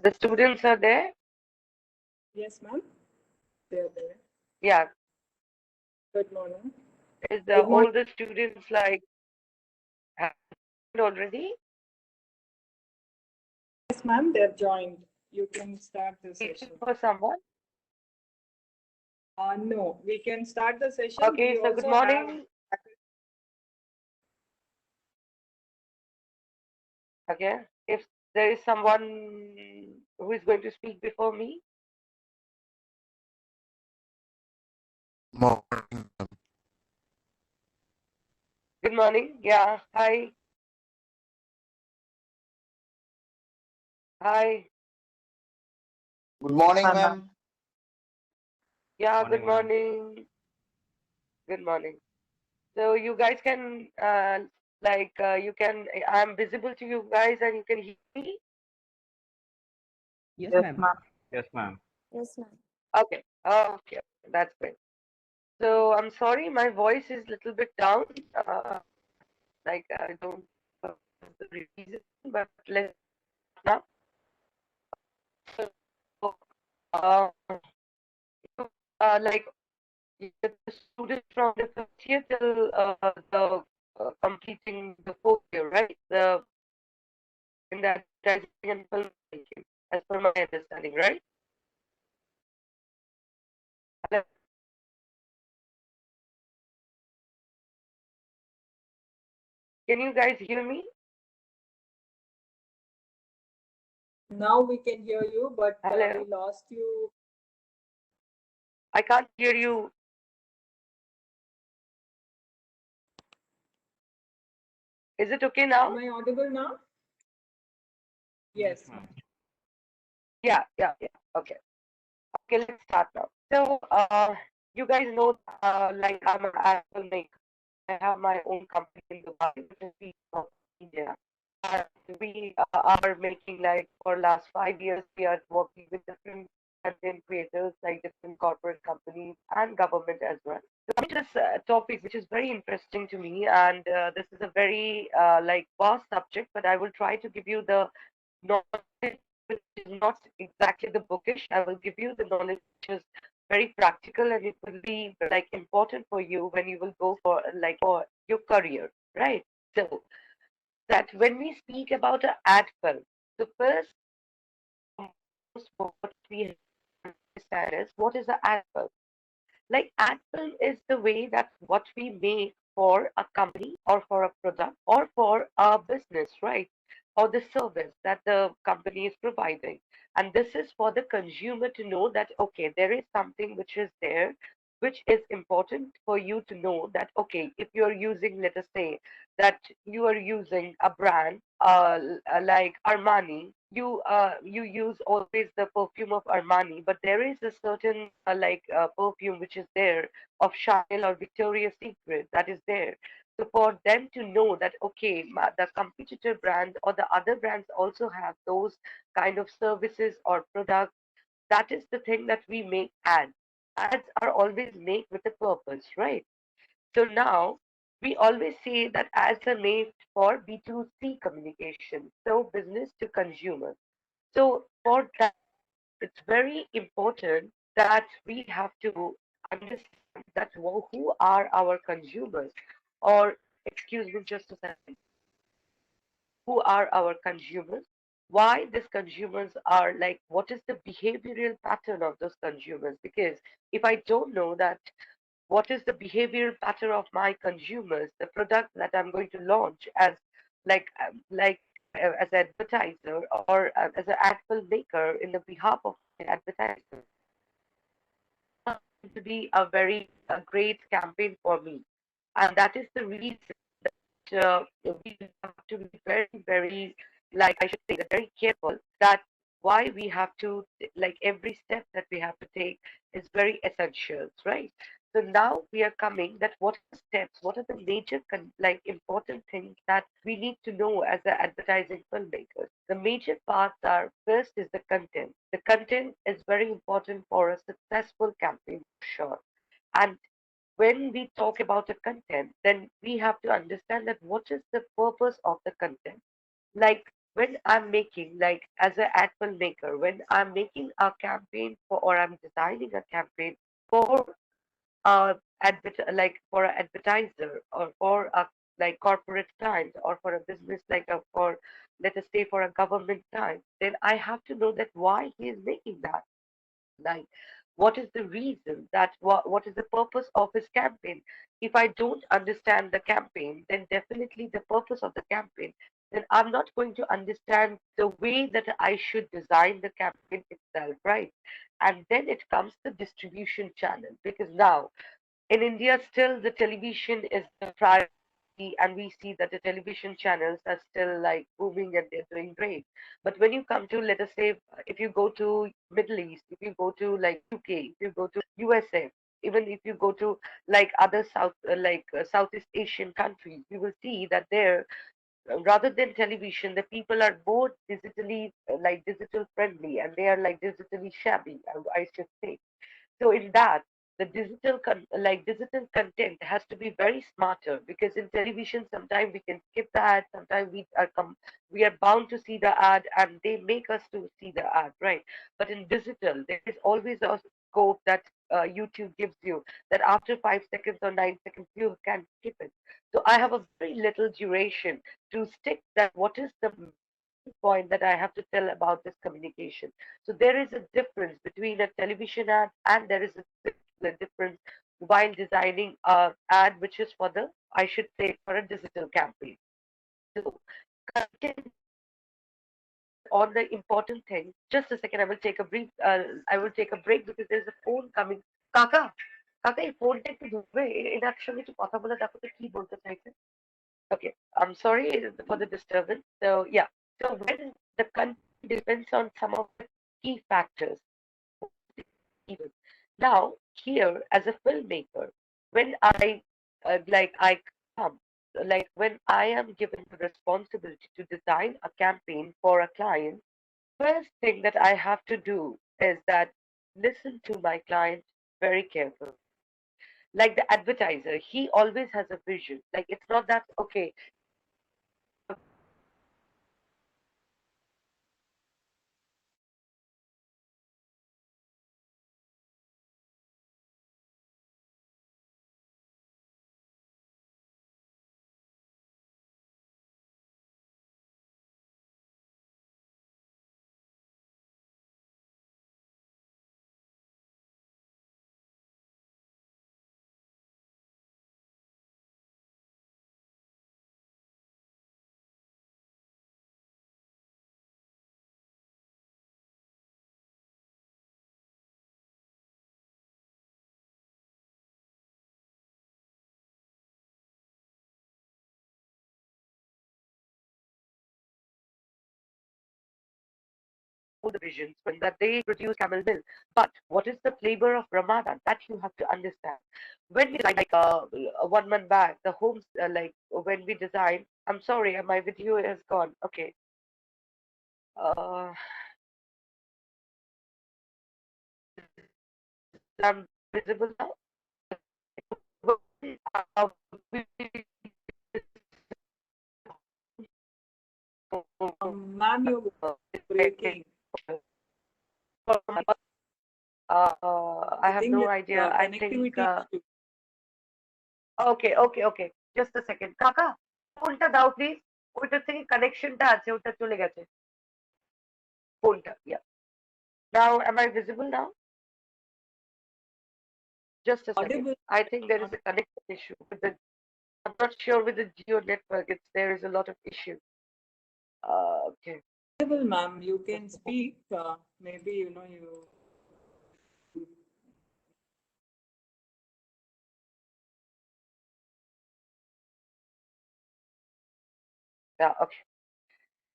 The students are there? Yes, ma'am. They're there. Yeah. Good morning. Is the Good morning. older students like have already? Yes, ma'am. They're joined. You can start the Waiting session. for someone? No, we can start the session. Okay, We so good also have. morning. Okay. If there is someone who is going to speak before me, Morning. good morning. Yeah. Hi. Hi. Good morning, Ma'am. ma'am. Yeah, good Morning, ma'am. morning. Good morning. So you guys can you can I'm visible to you guys and you can hear me? Yes, Yes, ma'am. ma'am. Yes, ma'am. Yes, ma'am. Okay. Okay. That's great. So I'm sorry my voice is little bit down. Like I don't know the reason, but let's now. So uh, like the students from the first year till the completing the fourth year, right? The in the advertising and filmmaking, as per my understanding, right? Hello? Can you guys hear me? Now we can hear you, but we Hello? lost you. I can't hear you. Is it okay Am now? I audible now? Yes, Yes, ma'am. ma'am. Yeah, yeah, yeah. Okay. Okay, let's start now. So, you guys know, like I'm a filmmaker. I have my own company in Dubai, which is India. And we are making like for last 5 years, we are working with different content creators, like different corporate companies and government as well. So coming to this topic, which is very interesting to me, and this is a very like vast subject, but I will try to give you the knowledge which is not exactly the bookish. I will give you the knowledge which is very practical and it will be like important for you when you will go for like for your career, right? So that when we speak about an ad film, the first what we have to understand is what is an ad film? Like ad film is the way that what we make for a company or for a product or for a business, right? Or the service that the company is providing. And this is for the consumer to know that, okay, there is something which is there, which is important for you to know that, okay, if you're using, let us say, that you are using a brand like Armani, you use always the perfume of Armani, but there is a certain perfume which is there of Chanel or Victoria's Secret that is there. So for them to know that okay, the competitor brand or the other brands also have those kind of services or products, that is the thing that we make ads. Ads are always made with a purpose, right? So now we always say that ads are made for B2C communication, so business to consumer. So for that, it's very important that we have to understand that who are our consumers, or excuse me, just a second, who are our consumers, why these consumers are like, what is the behavioral pattern of those consumers? Because if I don't know that what is the behavioral pattern of my consumers, the product that I'm going to launch as as an advertiser or as an ad filmmaker in the behalf of my advertiser, to be a very great campaign for me. And that is the reason we have to be very, very, like I should say, that very careful that why we have to, like every step that we have to take is very essential, right? So now we are coming that what are the steps, what are the major like important things that we need to know as an advertising filmmaker. The major parts are first is the content. The content is very important for a successful campaign for sure. And when we talk about the content, then we have to understand that what is the purpose of the content. Like when I'm making, like as an ad filmmaker, when I'm making a campaign for, or I'm designing a campaign for like for an advertiser or for a like corporate client or for a business like a for let us say for a government client, then I have to know that why he is making that. Like, what is the reason that what is the purpose of his campaign? If I don't understand the campaign, then definitely the purpose of the campaign, then I'm not going to understand the way that I should design the campaign itself, right? And then it comes the distribution channel, because now in India, still the television is the priority, and we see that the television channels are still like booming and they're doing great. But when you come to, let us say, if you go to Middle East, if you go to like UK, if you go to USA, even if you go to like other Southeast Asian countries, you will see that there, rather than television, the people are more digitally like digital friendly, and they are like digitally shabby, I should say. So in that, the digital content has to be very smarter, because in television sometimes we can skip the ad, sometimes we are bound to see the ad and they make us to see the ad, right? But in digital, there is always a scope that YouTube gives you, that after 5 seconds or 9 seconds you can skip it. So I have a very little duration to stick that what is the point that I have to tell about this communication. So there is a difference between a television ad, and there is a difference while designing a ad which is for the, I should say, for a digital campaign. So content on the important thing. Just a second, I will take a brief. I will take a break because there's a phone coming. কাকা কাকা এই ফোনটা একটু ধরবে, এনার সঙ্গে একটু কথা বলে দেখো তো কি বলতে চাইছে। Okay, I'm sorry for the disturbance. So yeah, so when the country depends on some of the key factors, even now here as a filmmaker, when I come, like when I am given the responsibility to design a campaign for a client, first thing that I have to do is that listen to my client very carefully. Like the advertiser, he always has a vision. Like it's not that okay, the visions when that they produce camel milk. But what is the flavor of Ramadan? That you have to understand. When we design like 1 month back, the homes like when we design. I'm sorry, my video is gone. Okay. Uh, I'm visible now. Uh, we- Ma'am, you're breaking. I I have think no it's idea. I think. connectivity issue. Okay, okay, okay. Just a second. কাকা ফোনটা দাও please. ওইটার থেকে কানেকশনটা আছে, ওটা চলে গেছে। ফোনটা, yeah. Now, am I visible now? Just a second. Audible. I think there is a connection issue with the. I'm not sure with the Geo network. There is a lot of issue. Okay. Audible, ma'am. You can speak. Maybe you. Yeah. Okay.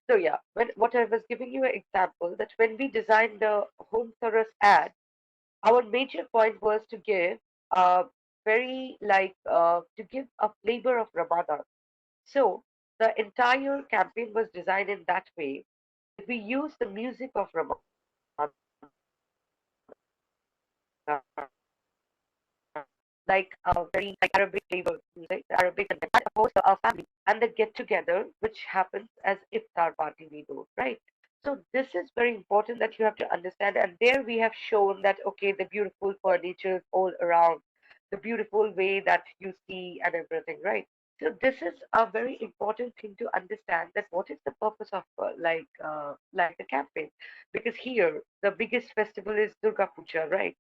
So yeah, when what I was giving you an example that when we designed the home service ad, our major point was to give to give a flavor of Ramadan. So the entire campaign was designed in that way. We used the music of Ramadan. like very like Arabic flavor music, Arabic, and of course a family and the get together, which happens as iftar party we do, right? So this is very important that you have to understand. And there we have shown that okay, the beautiful furniture all around, the beautiful way that you see and everything, right? So this is a very important thing to understand that what is the purpose of like the campaign, because here the biggest festival is Durga Puja, right?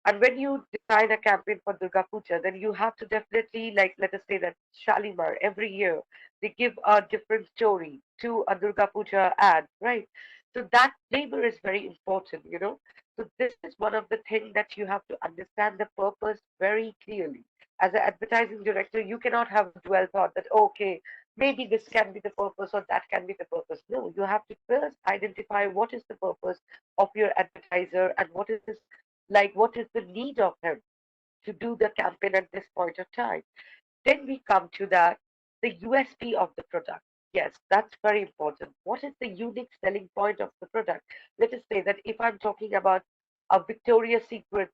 And when you design a campaign for Durga Puja, then you have to definitely, like, let us say that Shalimar every year they give a different story to a Durga Puja ad, right? So that flavor is very important, you know. So this is one of the things that you have to understand the purpose very clearly. As an advertising director, you cannot have a dual thought that okay, maybe this can be the purpose or that can be the purpose. No, you have to first identify what is the purpose of your advertiser and what is the need of him to do the campaign at this point of time. Then we come to that, the USP of the product. Yes, that's very important. What is the unique selling point of the product? Let us say that if I'm talking about a Victoria's Secret,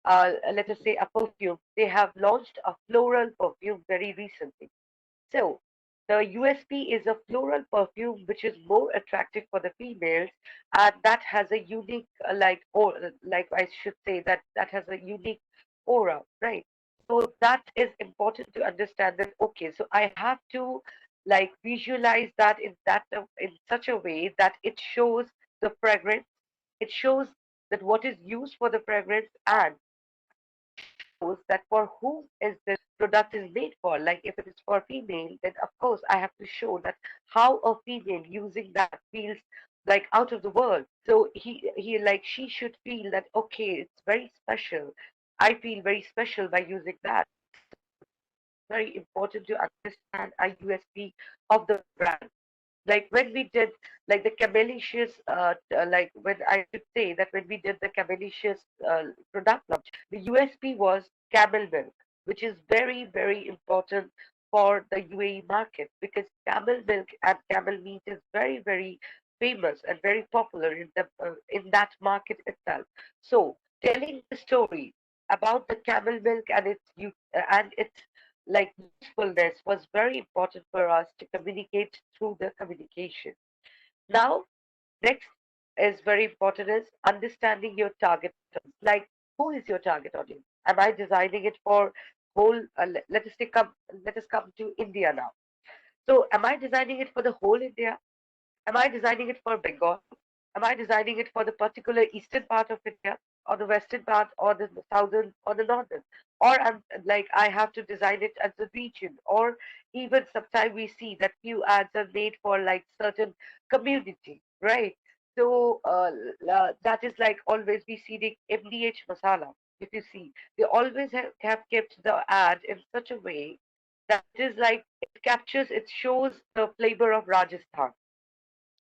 let us say a perfume, they have launched a floral perfume very recently. So the USP is a floral perfume which is more attractive for the females, and that has a unique or like I should say that has a unique aura, right? So that is important to understand that okay, so I have to like visualize that in such a way that it shows the fragrance, it shows that what is used for the fragrance, and shows that for whom is this product is made for. Like if it is for female, then of course I have to show that how a female using that feels like out of the world. So he like she should feel that okay, it's very special. I feel very special by using that. Very important to understand a USP of the brand. Like when we did like the camelicious like when I should say that when we did the camelicious product launch, the USP was camel milk, which is very very important for the UAE market, because camel milk and camel meat is very very famous and very popular in that market itself. So telling the story about the camel milk and its like usefulness was very important for us to communicate through the communication. Now, next is very important is understanding your target audience. Like, who is your target audience? Am I designing it for whole? Let us come to India now. So, am I designing it for the whole India? Am I designing it for Bengal? Am I designing it for the particular eastern part of India, or the western part, or the southern, or the northern? Or I'm like I have to design it as a region, or even sometimes we see that few ads are made for like certain community, right? So that is like always we see the MDH masala. If you see, they always have kept the ad in such a way that it is like it captures, it shows the flavor of Rajasthan,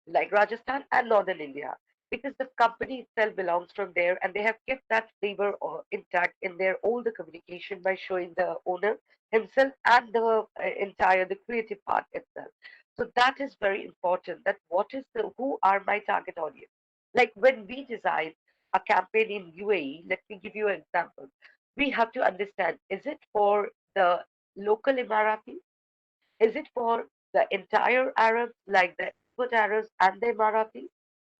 like Rajasthan and Northern India, because the company itself belongs from there, and they have kept that flavor intact in their all the communication by showing the owner himself and the entire the creative part itself. So that is very important. That what is the who are my target audience? Like when we design a campaign in UAE, let me give you an example. We have to understand: is it for the local Emirati? Is it for the entire Arabs, like the expert Arabs and the Emiratis?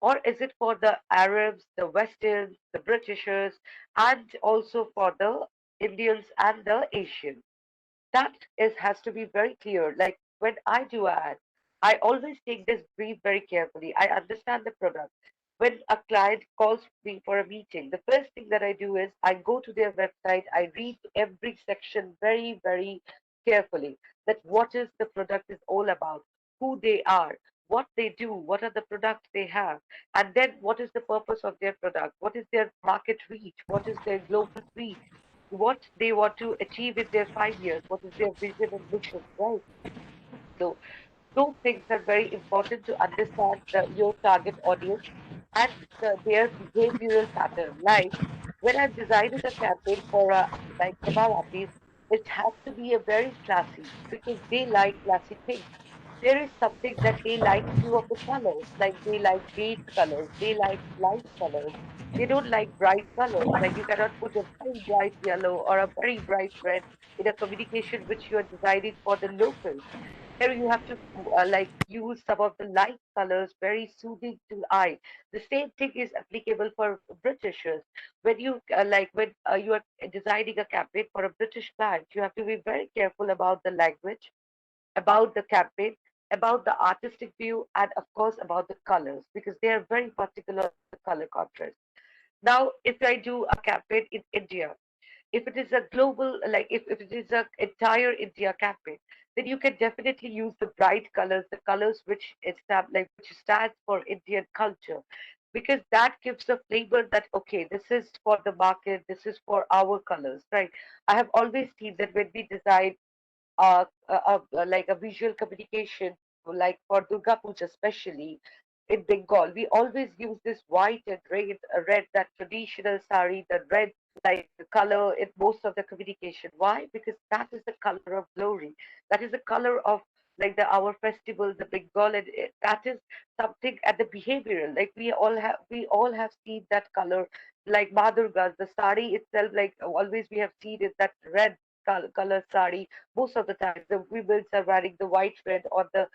Or is it for the Arabs, the Westerns, the Britishers, and also for the Indians and the Asians? That is has to be very clear. Like when I do ad, I always take this brief very carefully. I understand the product. When a client calls me for a meeting, the first thing that I do is I go to their website, I read every section very, very carefully. That what is the product is all about, who they are, what they do, what are the products they have, and then what is the purpose of their product, what is their market reach, what is their global reach, what they want to achieve in their 5 years, what is their vision and mission, right? So those things are very important to understand your target audience and their behavioral pattern. Like when I'm designing a campaign for like Emiratis, it has to be a very classy because they like classy things. there is something that they like few of the colors, like they like beige colors, they like light colors. They don't like bright colors. Like you cannot put a very bright yellow or a very bright red in a communication which you are designing for the locals. There you have to like use some of the light colors, very soothing to the eye. The same thing is applicable for Britishers. When you when you are designing a campaign for a British client, you have to be very careful about the language, about the campaign, about the artistic view, and of course about the colors, because they are very particular about the color contrast. Now, if I do a campaign in India, if it is a global, like if it is a entire India campaign, then you can definitely use the bright colors, the colors which which stands for Indian culture, because that gives a flavor that okay, this is for the market, this is for our colors, right? I have always seen that when we design like a visual communication, like for Durga Puja, especially in Bengal, we always use this white and red, that traditional sari, the red, like the color in most of the communication. Why? Because that is the color of glory. That is the color of like our festival, the Bengal, and that is something at the behavioral. Like we all have seen that color, like Madurgas, the sari itself. Like always, we have seen is that red color sari. Most of the times the women are wearing the white red on the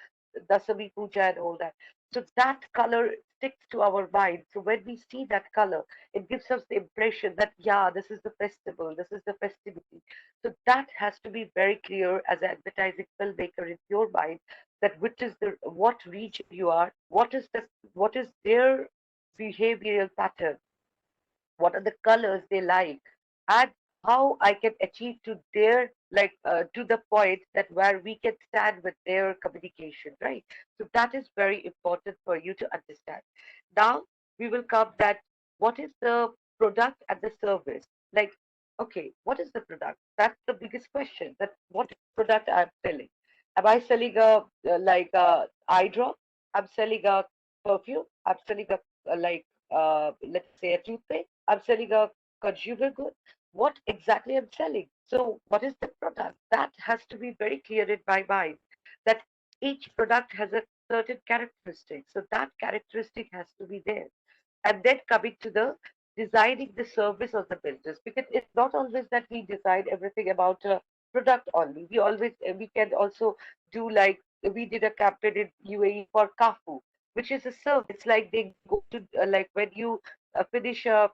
Dasami Puja and all that. So that color sticks to our mind. So when we see that color, it gives us the impression that yeah, this is the festival, this is the festivity. So that has to be very clear as an advertising filmmaker in your mind, that which is the what region you are, what is their behavioral pattern, what are the colors they like, and how I can achieve to their to the point that where we can stand with their communication, right? So that is very important for you to understand. Now we will come that what is the product and the service. Like, okay, what is the product? That's the biggest question. That what product I'm selling? Am I selling a eye drop? I'm selling a perfume. I'm selling let's say a toothpaste. I'm selling a consumer good. What exactly I'm selling? So what is the product? That has to be very clear in my mind. That each product has a certain characteristic. So that characteristic has to be there. And then coming to the designing the service of the business, because it's not always that we decide everything about a product only. We can also do, like we did a campaign in UAE for Kafu, which is a service. Like they go to like when you finish a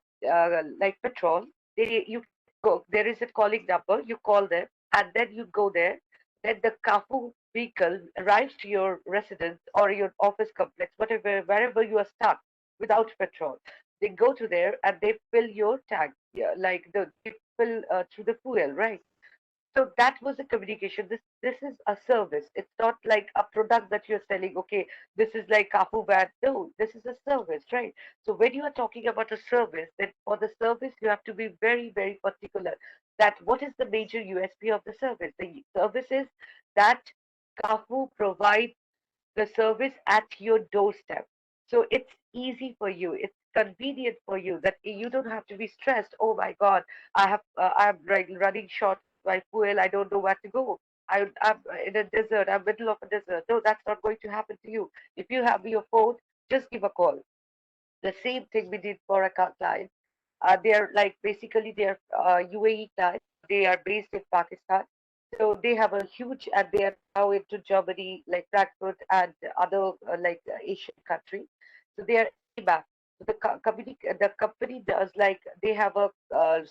like petrol, they you go, there is a calling number, you call them, and then you go there. Then the Kafu vehicle arrives to your residence or your office complex, whatever, wherever you are stuck without petrol. They go to there and they fill your tank, yeah, they fill through the fuel, right? So that was a communication. This is a service. It's not like a product that you're selling. Okay, this is like Kafu Bad. No, this is a service, right? So when you are talking about a service, then for the service you have to be very, very particular. That what is the major USP of the service? The service is that Kafu provides the service at your doorstep. So it's easy for you. It's convenient for you that you don't have to be stressed. Oh my God, I'm like running short by fuel. I don't know where to go. I'm in a desert. I'm middle of a desert. No, that's not going to happen to you. If you have your phone, just give a call. The same thing we did for a client. They are like basically they are UAE clients. They are based in Pakistan. So they have a huge, and they are now into Germany, like Frankfurt and other Asian countries. So they are back. So the company does, like they have a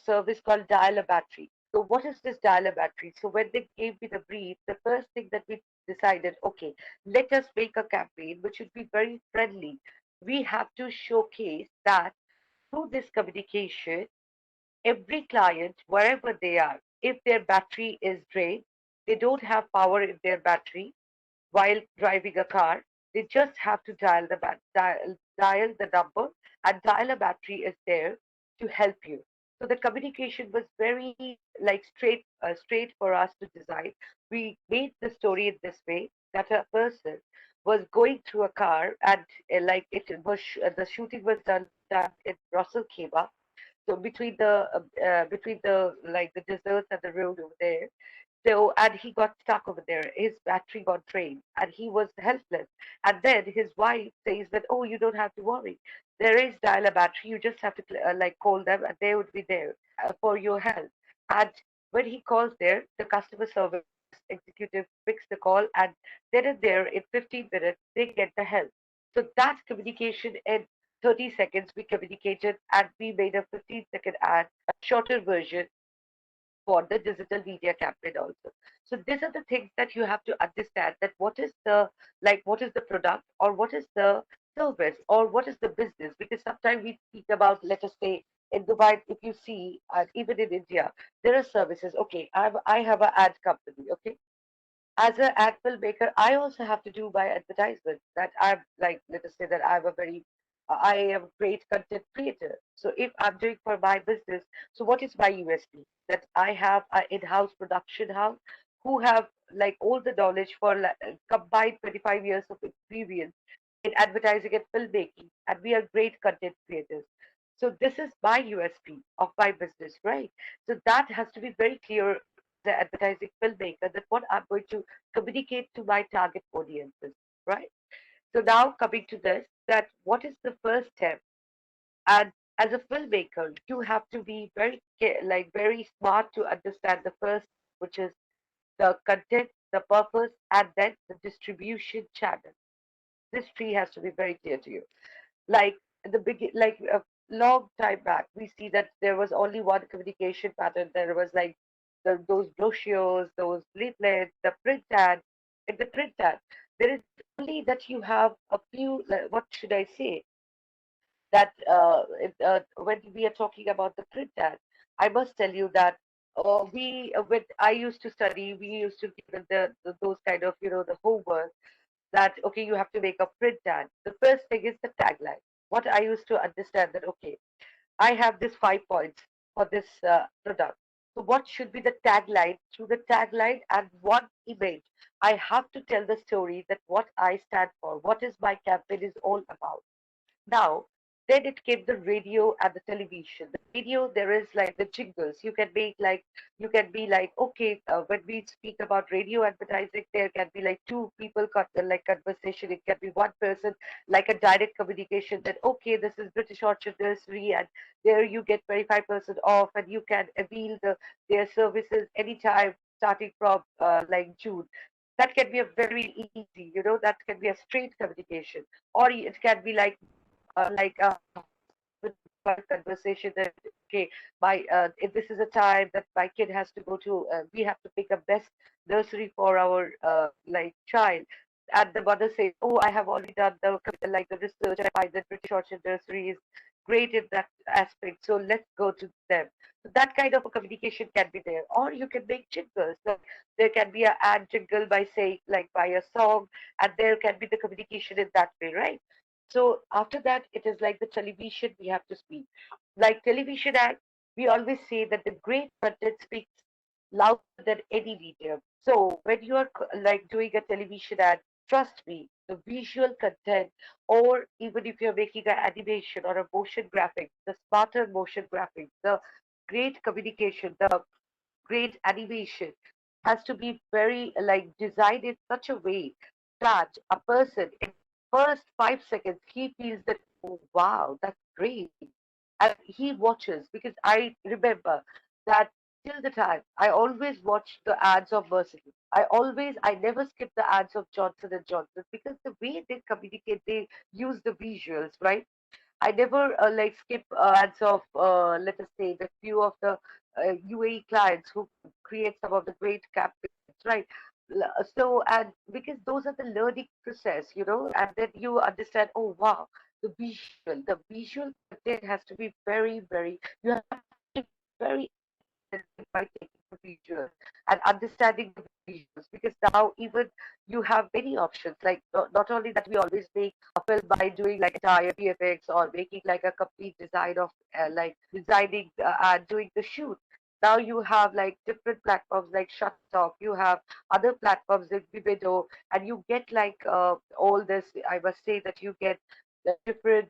service called dial a battery. So what is this dial a battery? So when they gave me the brief, the first thing that we decided, okay, let us make a campaign which should be very friendly. We have to showcase that through this communication, every client, wherever they are, if their battery is drained, they don't have power in their battery while driving a car, they just have to dial the number, and dial a battery is there to help you. So the communication was very like straight for us to design. We made the story in this way that a person was going through a car, and the shooting was done in Russell Kheba, so between the deserts and the road over there. So, and he got stuck over there. His battery got drained and he was helpless. And then his wife says that, oh, you don't have to worry. There is dial a battery. You just have to like call them and they would be there for your help. And when he calls there, the customer service executive picks the call and then and there in 15 minutes, they get the help. So that communication in 30 seconds, we communicated and we made a 15-second ad, a shorter version for the digital media campaign also. So these are the things that you have to understand that what is the what is the product or what is the service or what is the business, because sometimes we speak about, let us say, in Dubai, if you see, even in India, there are services. Okay, I have an ad company. Okay, as an ad filmmaker, I also have to do my advertisement. That I'm like, let us say that I am a great content creator. So if I'm doing for my business, so what is my USP? That I have an in-house production house who have like all the knowledge for combined 25 years of experience in advertising and filmmaking, and we are great content creators. So this is my USP of my business, right? So that has to be very clear the advertising filmmaker that what I'm going to communicate to my target audiences, right? So now coming to this, that what is the first step? And as a filmmaker, you have to be very very smart to understand the first, which is the content, the purpose, and then the distribution channel. This tree has to be very clear to you. Like the big, like a long time back, we see that there was only one communication pattern. There was like those brochures, those leaflets, the print ad. In the print ad, there is only that you have a few. What should I say? That when we are talking about the print ad, I must tell you that when I used to study, we used to give the those kind of the homework that okay, you have to make a print ad. The first thing is the tagline. What I used to understand that okay, I have this 5 points for this product. So what should be the tagline? Through the tagline and one image, I have to tell the story that what I stand for, what is my campaign is all about. Now, then it came the radio and the television. The radio, there is like the jingles. You can make like, you can be like, okay, when we speak about radio advertising, there can be like two people like conversation. It can be one person, like a direct communication that, okay, this is British Orchard Nursery, and there you get 25% off, and you can avail their services anytime starting from like June. That can be a very easy, that can be a straight communication, or it can be like with my conversation that okay, my if this is a time that my kid has to go to, we have to pick a best nursery for our like child. And the mother says, "Oh, I have already done the research. I find that British Orchard Nursery is great in that aspect. So let's go to them." So that kind of a communication can be there, or you can make jingles. Like there can be a ad jingle by saying like by a song, and there can be the communication in that way, right? So after that, it is like the television we have to speak. Like television ad, we always say that the great content speaks louder than any medium. So when you are like doing a television ad, trust me, the visual content, or even if you're making an animation or a motion graphic, the smarter motion graphics, the great communication, the great animation has to be very like designed in such a way that a person in first 5 seconds he feels that oh wow, that's great, and he watches. Because I remember that till the time I always watch the ads of Mercedes. I never skip the ads of Johnson and Johnson, because the way they communicate, they use the visuals, right? I never like skip ads of let us say the few of the UAE clients who create some of the great campaigns, right? So and because those are the learning process, and then you understand, oh wow, the visual content has to be very, very. You have to be very by taking the visuals and understanding the visuals, because now even you have many options. Like not only that we always make a film by doing like entire VFX or making like a complete design of like designing and doing the shoot. Now you have like different platforms like Shutterstock, you have other platforms like Vimeo, and you get like all this. I must say that you get different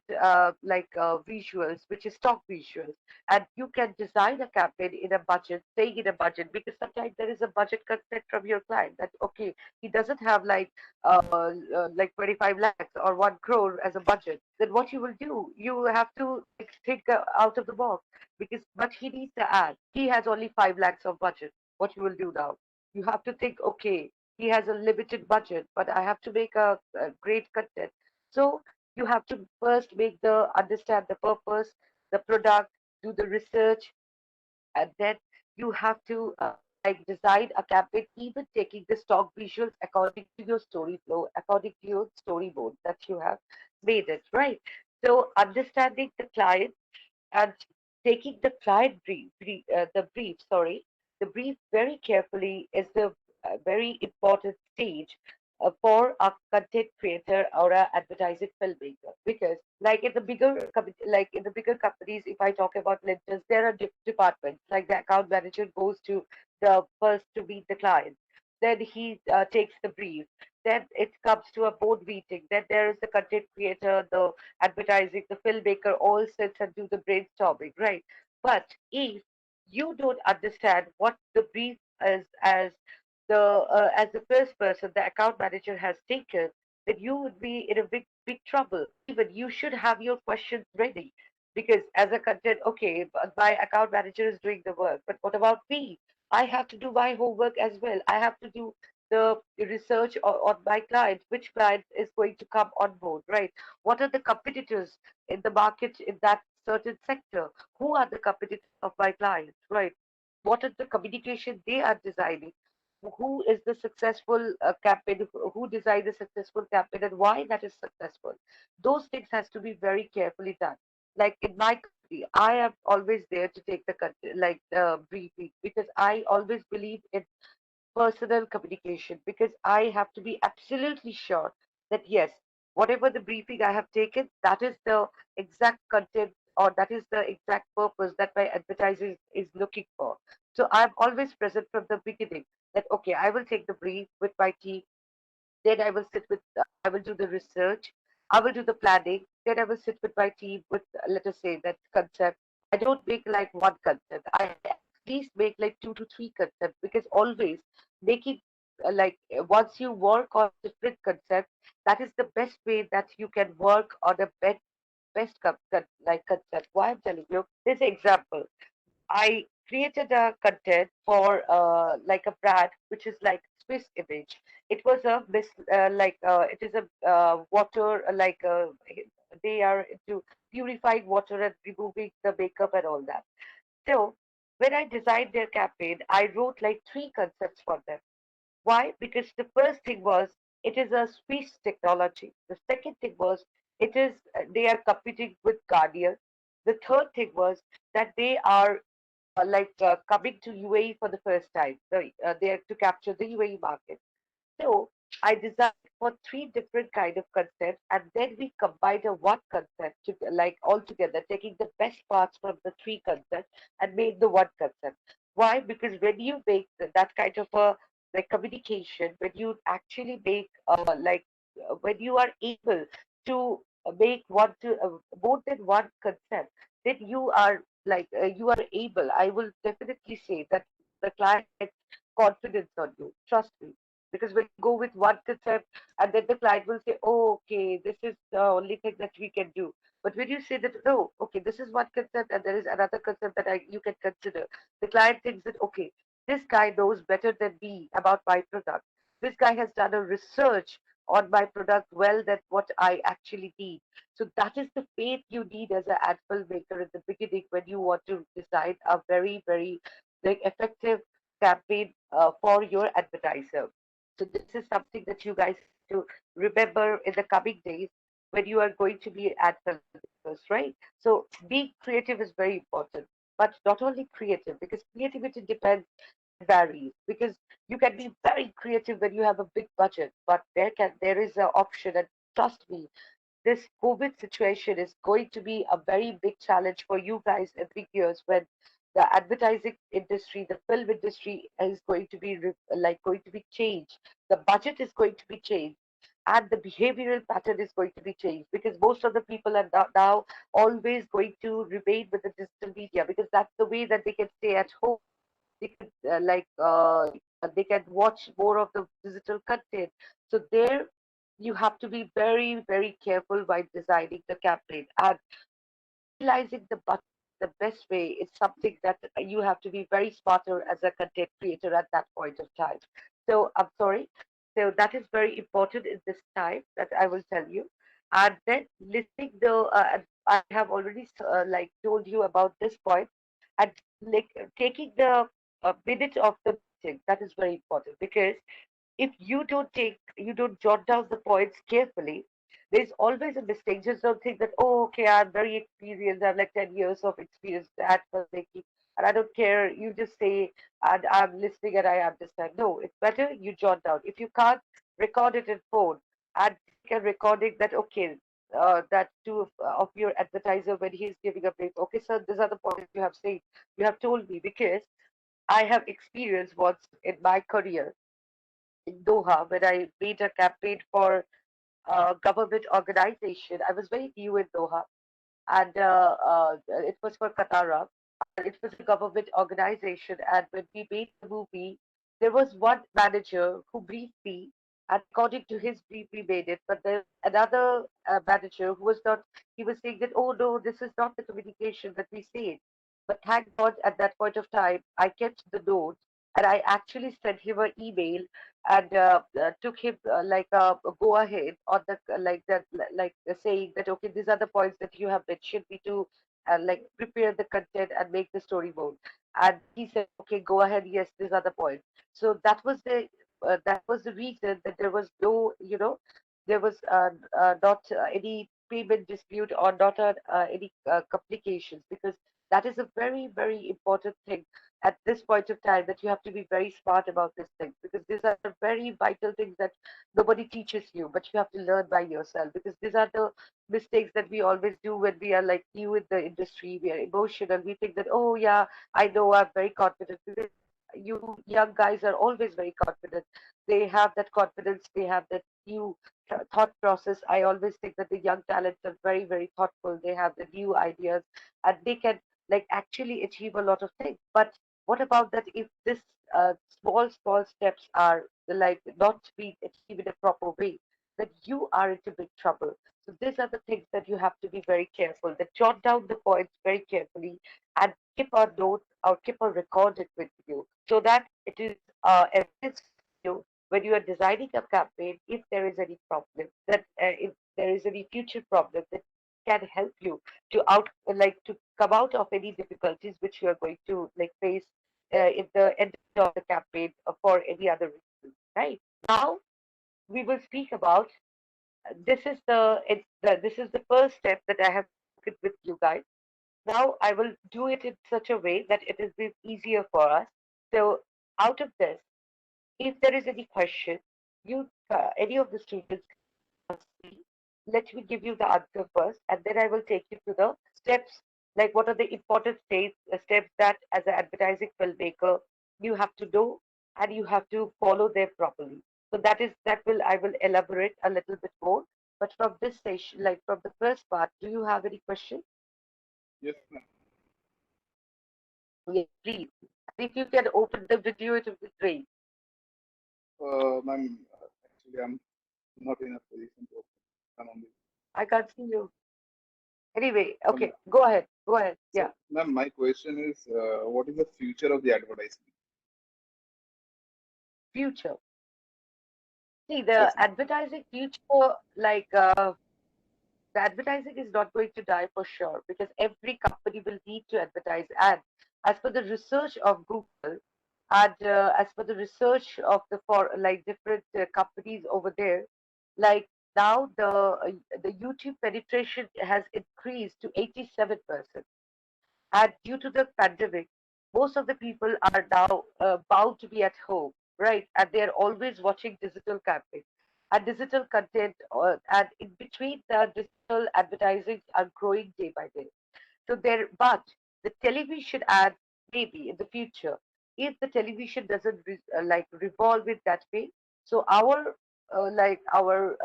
visuals, which is stock visuals, and you can design a campaign in a budget, staying in a budget, because sometimes there is a budget consent from your client that okay, he doesn't have like 25 lakhs or 1 crore as a budget. Then what you will do, you have to like, think out of the box, because but he needs the ad. He has only 5 lakhs of budget. What you will do now? You have to think, okay, he has a limited budget, but I have to make a great content. So you have to first understand the purpose, the product, do the research, and then you have to like design a campaign, even taking the stock visuals according to your story flow, according to your storyboard that you have made it, right? So understanding the client and taking the client the brief very carefully is the very important stage for a content creator or a advertising filmmaker, because like in the bigger companies, if I talk about linters, there are departments like the account manager goes to the first to meet the client, then he takes the brief, then it comes to a board meeting, then there is the content creator, the advertising, the filmmaker all sits and do the brainstorming, right? But if you don't understand what the brief is as the first person the account manager has taken, then you would be in a big trouble. Even you should have your questions ready, because as a content, okay, but my account manager is doing the work, but what about me? I have to do my homework as well. I have to do the research on my client, which client is going to come on board, right? What are the competitors in the market in that certain sector? Who are the competitors of my client, right? What are the communication they are designing? Who is the successful campaign? Who designed the successful campaign and why that is successful? Those things has to be very carefully done. Like in my company, I am always there to take the briefing, because I always believe in personal communication, because I have to be absolutely sure that yes, whatever the briefing I have taken, that is the exact content or that is the exact purpose that my advertiser is looking for. So I'm always present from the beginning that okay, I will take the brief with my team, then I will do the research, I will do the planning, then I will sit with my team with, let us say, that concept. I don't make like one concept. I at least make like 2 to 3 concepts, because always making once you work on different concepts, that is the best way that you can work on a concept. Why I'm telling you this example. I created a content for like a brand which is like Swiss image. It was a it is a water they are into purifying water and removing the makeup and all that. So when I designed their campaign, I wrote like 3 concepts for them. Why? Because the first thing was it is a Swiss technology. The second thing was it is they are competing with Guardian. The third thing was that they are coming to UAE for the first time. They are to capture the UAE market. So I designed for 3 different kind of concepts, and then we combined a one concept to like all together, taking the best parts from the 3 concepts and made the one concept. Why? Because when you make that kind of a like communication, when you actually make when you are able to make more than one concept, then you are able. I will definitely say that the client gets confidence on you. Trust me, because when you go with one concept and then the client will say, oh, okay, this is the only thing that we can do. But when you say that, no, okay, this is one concept and there is another concept that you can consider, the client thinks that, okay, this guy knows better than me about my product. This guy has done a research on my product well than what I actually need. So that is the faith you need as an ad filmmaker in the beginning when you want to design a very like effective campaign for your advertiser. So this is something that you guys have to remember in the coming days when you are going to be ad filmmakers, right? So being creative is very important, but not only creative, because creativity depends varies. Because you can be very creative when you have a big budget, but there is an option, and trust me, this COVID situation is going to be a very big challenge for you guys in big years when the advertising industry, the film industry is going to be going to be changed. The budget is going to be changed. and the behavioral pattern is going to be changed because most of the people are now always going to remain with the digital media because that's the way that they can stay at home. They can they can watch more of the digital content. So there, you have to be very very careful while designing the campaign, and utilizing the budget the best way is something that you have to be very smarter as a content creator at that point of time. So I'm sorry. So that is very important in this time that I will tell you. And then listening the, I have already like told you about this point, and like taking the minute of the meeting. That is very important because if you don't jot down the points carefully, there's always a mistake. Just don't think that, oh, okay, I'm very experienced. I have like 10 years of experience at filmmaking, and I don't care. You just say, and I'm listening and I understand. No, it's better you jot down. If you can't record it in phone and take a recording that, okay, that of your advertiser when he's giving a brief. Okay, sir, these are the points you have said. You have told me because I have experienced once in my career in Doha when I made a campaign for a government organization. I was very new in Doha, and it was for Qatar. And it was a government organization. And when we made the movie, there was one manager who briefed me, and according to his brief, we made it. But there's another manager who was not. He was saying that, oh no, this is not the communication that we said. But thank God, at that point of time, I kept the notes, and I actually sent him an email and took him like a go ahead on the like that like saying that okay, these are the points that you have mentioned me to like prepare the content and make the story mode. And he said, okay, go ahead. Yes, these are the points. So that was the reason that there was no, there was not any payment dispute or not any complications because that is a very very important thing at this point of time that you have to be very smart about these things because these are very vital things that nobody teaches you, but you have to learn by yourself because these are the mistakes that we always do when we are like new in the industry. We are emotional. We think that, oh yeah, I know, I'm very confident because you young guys are always very confident. They have that confidence. They have that new thought process. I always think that the young talents are very, very thoughtful. They have the new ideas and they can like actually achieve a lot of things. But what about that if this small steps are like not being achieved in a proper way, then you are into big trouble. So these are the things that you have to be very careful. That jot down the points very carefully and keep a note or keep a record it with you so that it is evidence for you when you are designing a campaign. If there is any problem, that if there is any future problem that can help you to out like to come out of any difficulties which you are going to like face in the end of the campaign for any other reason. Right now, we will speak about this is the first step that I have spoken with you guys. Now I will do it in such a way that it is bit easier for us. So out of this, if there is any question, you any of the students can ask me. Let me give you the answer first, and then I will take you to the steps. Like what are the important steps that as an advertising filmmaker you have to do, and you have to follow them properly. So that will I will elaborate a little bit more. But from this session, like from the first part, do you have any question? Yes, ma'am. Yes, please. And if you can open the video, it would be great. Ma'am, actually, I'm not in a position to come on this. I can't see you. Anyway, Um, okay, go ahead. Go ahead. so, Yeah, ma'am, my question is, what is the future of the advertisement? future. See, Yes, ma'am. the advertising is not going to die for sure because every company will need to advertise. And as per the research of Google and as per the research of the for like different companies over there, like now the YouTube penetration has increased to 87%. And due to the pandemic, most of the people are now bound to be at home, right? And they're always watching digital campaigns and digital content, and in between the digital advertising are growing day by day. So there, but the television ad maybe in the future, if the television doesn't like revolve it that way, so our like our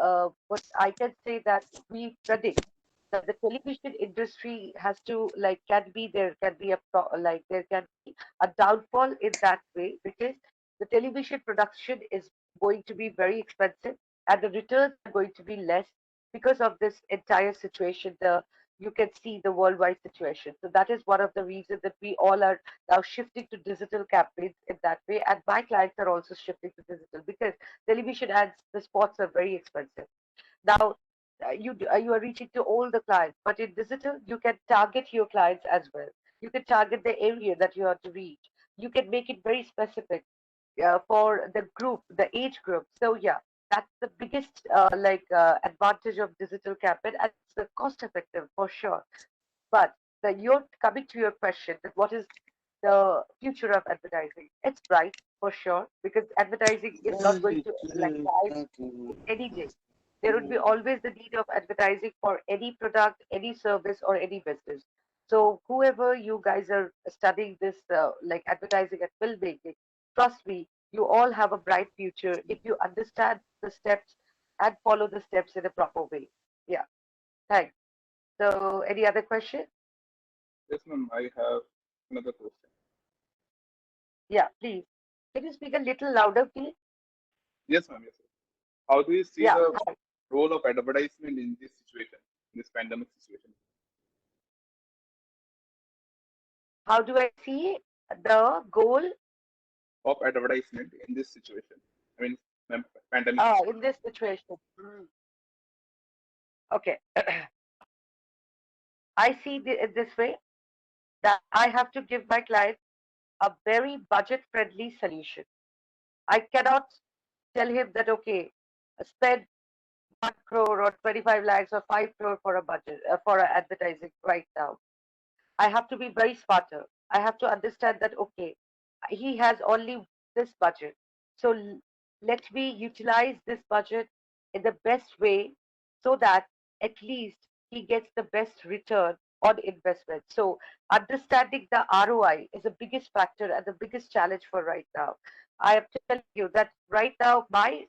what I can say that we predict that the television industry has to like can be there can be a like there can be a downfall in that way because the television production is going to be very expensive and the returns are going to be less because of this entire situation. The you can see the worldwide situation. So that is one of the reasons that we all are now shifting to digital campaigns in that way. And my clients are also shifting to digital because television ads, the spots are very expensive. Now, you are reaching to all the clients, but in digital, you can target your clients as well. You can target the area that you want to reach. You can make it very specific for the group, the age group. So yeah, that's the biggest advantage of digital campaign, and it's cost effective for sure. But you're coming to your question that what is the future of advertising? It's bright for sure because advertising is not going to like die any day. There would be always the need of advertising for any product, any service, or any business. So whoever you guys are studying this like advertising and filmmaking, trust me, you all have a bright future if you understand the steps and follow the steps in a proper way. Yeah, thanks. So any other question? Yes, ma'am. I have another question. Yeah, please. Can you speak a little louder, please? Yes, ma'am. Yes. Sir. How do you see Yeah. the role of advertisement in this situation, in this pandemic situation, How do I see the goal of advertisement in this situation? I mean, pandemic in situation. this situation? Okay. I see it this way that I have to give my client a very budget friendly solution. I cannot tell him that, okay, spend 1 crore or 25 lakhs or 5 crore for a budget, for a advertising right now. I have to be very smarter. I have to understand that, okay, he has only this budget. So let me utilize this budget in the best way so that at least he gets the best return on investment. So understanding the ROI is the biggest factor and the biggest challenge for right now. I am telling you that right now,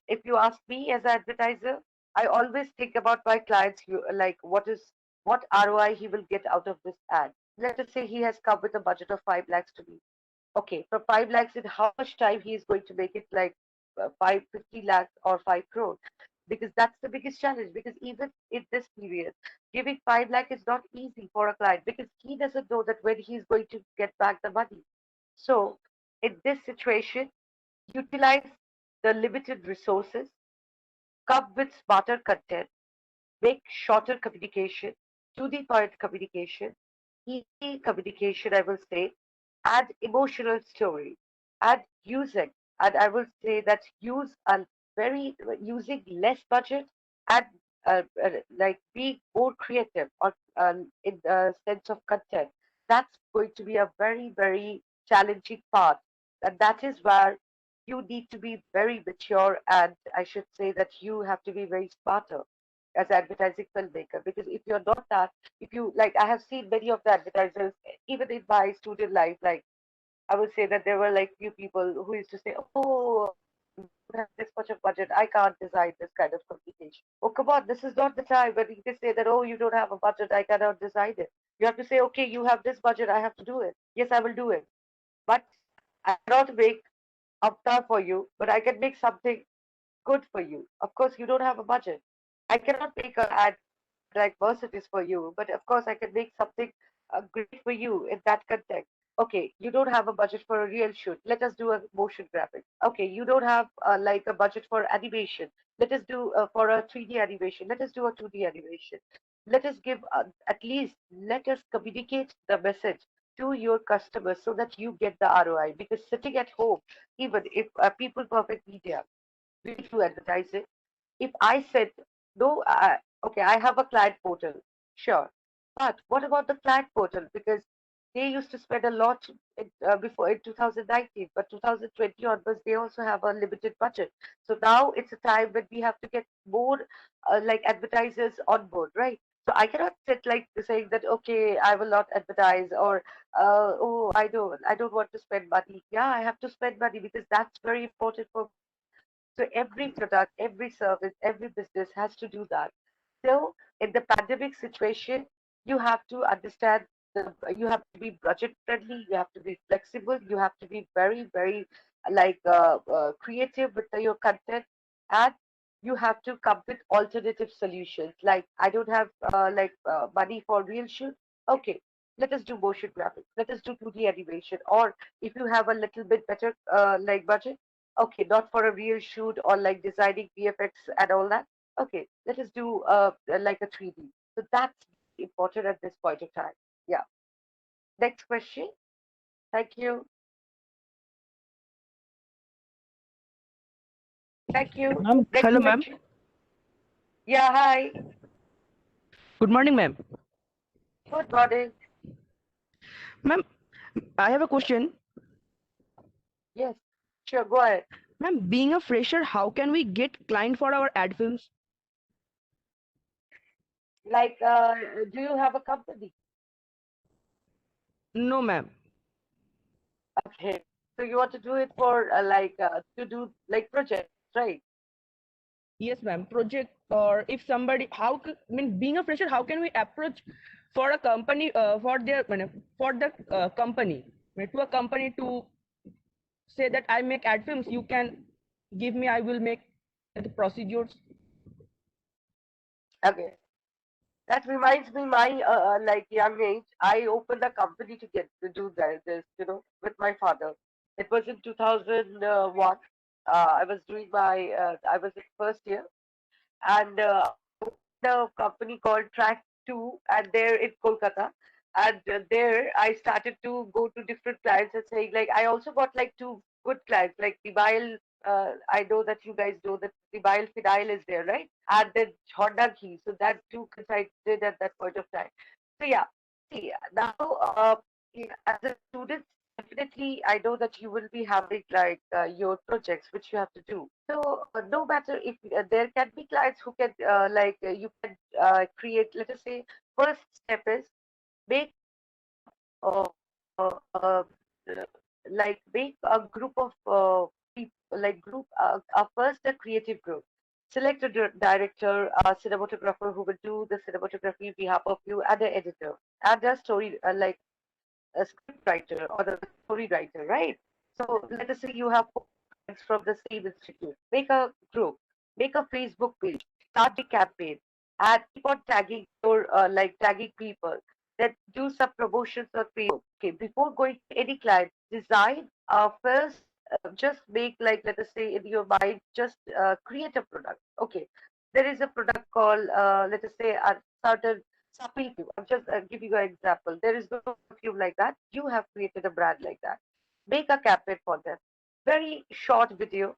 if you ask me as an advertiser, I always think about my clients, like what ROI he will get out of this ad. Let us say he has come with a budget of 5 lakhs to me. Okay, for 5 lakhs, in how much time he is going to make it like 50 lakhs or 5 crore? Because that's the biggest challenge. Because even in this period, giving 5 lakh is not easy for a client because he doesn't know that when he's going to get back the money. So, in this situation, utilize the limited resources, come with smarter content, make shorter communication, to the point communication, easy communication, I will say, add emotional story, add music, and I will say that use a very using less budget and like be more creative or in the sense of content. That's going to be a very challenging part, and that is where you need to be very mature, and I should say that you have to be very smarter as an advertising filmmaker because if you're not that, if you like, I have seen many of the advertisers even in my student life, like I would say that there were like few people who used to say, oh, I don't have this much of budget, I can't design this kind of communication. Oh, come on, this is not the time when you can say that, oh, you don't have a budget, I cannot design it. You have to say, okay, you have this budget, I have to do it. Yes, I will do it. But I cannot make avatar for you, but I can make something good for you. Of course, you don't have a budget. I cannot make an ad like Mercedes for you, but of course, I can make something great for you in that context. Okay, you don't have a budget for a real shoot. Let us do a motion graphic. Okay, you don't have like a budget for animation. Let us do for a 3D animation. Let us do a 2D animation. Let us give at least let us communicate the message to your customers so that you get the ROI. Because sitting at home, even if people perfect media, we do advertising. If I said, no, okay, I have a client portal, sure. But what about the client portal? Because they used to spend a lot before in 2019, but 2020 onwards, they also have a limited budget. So now it's a time when we have to get more like advertisers on board, right? So I cannot sit like saying that, okay, I will not advertise or, oh, I don't want to spend money. Yeah, I have to spend money because that's very important for So every product, every service, every business has to do that. So in the pandemic situation, you have to understand you have to be budget friendly, you have to be flexible, you have to be very, very creative with your content, and you have to come with alternative solutions. Like I don't have money for real shoot. Okay, let us do motion graphics. Let us do 2D animation. Or if you have a little bit better budget, okay, not for a real shoot or like designing VFX and all that. Okay, let us do like a 3D. So that's important at this point of time. Yeah. Next question. Thank you. Thank you. Ma'am, Next hello, ma'am. question. Yeah, hi. Good morning, ma'am. Good morning. Ma'am, I have a question. Yes, sure, go ahead. Ma'am, being a fresher, how can we get client for our ad films? Like, do you have a company? No, ma'am. Okay. So you want to do it for to do like projects, right? Yes, ma'am. Project, or if somebody, being a fresher, how can we approach for a company, for the company, to a company to say that I make ad films, you can give me, I will make the procedures. Okay. That reminds me, my young age, I opened a company to get to do this, with my father. It was in 2001. I was doing I was in first year, and the company called Track 2, and there in Kolkata. And there I started to go to different clients and saying, like, I also got like two good clients, like Mobile. I know that you guys know that Mobile Fidel is there, right? And then Honda Key. So that two clients I did at that point of time. So yeah, see, now as a student, definitely I know that you will be having your projects which you have to do. So no matter if there can be clients who can you can create. Let us say first step is make uh, uh, uh, make a group of people, like group first a creative group. Select a director, a cinematographer who will do the cinematography on behalf of you, and an editor, and a story a script writer or the story writer, right? So let us say you have four friends from the same institute. Make a group, make a Facebook page, start a campaign, and keep on tagging tagging people. Then do some promotions on Facebook. Okay, before going to any client, design first. Just make, like, let us say in your mind, just create a product. Okay, there is a product called let us say a certain supple cube. I'm just giving you an example. There is no perfume like that. You have created a brand like that. Make a campaign for them. Very short video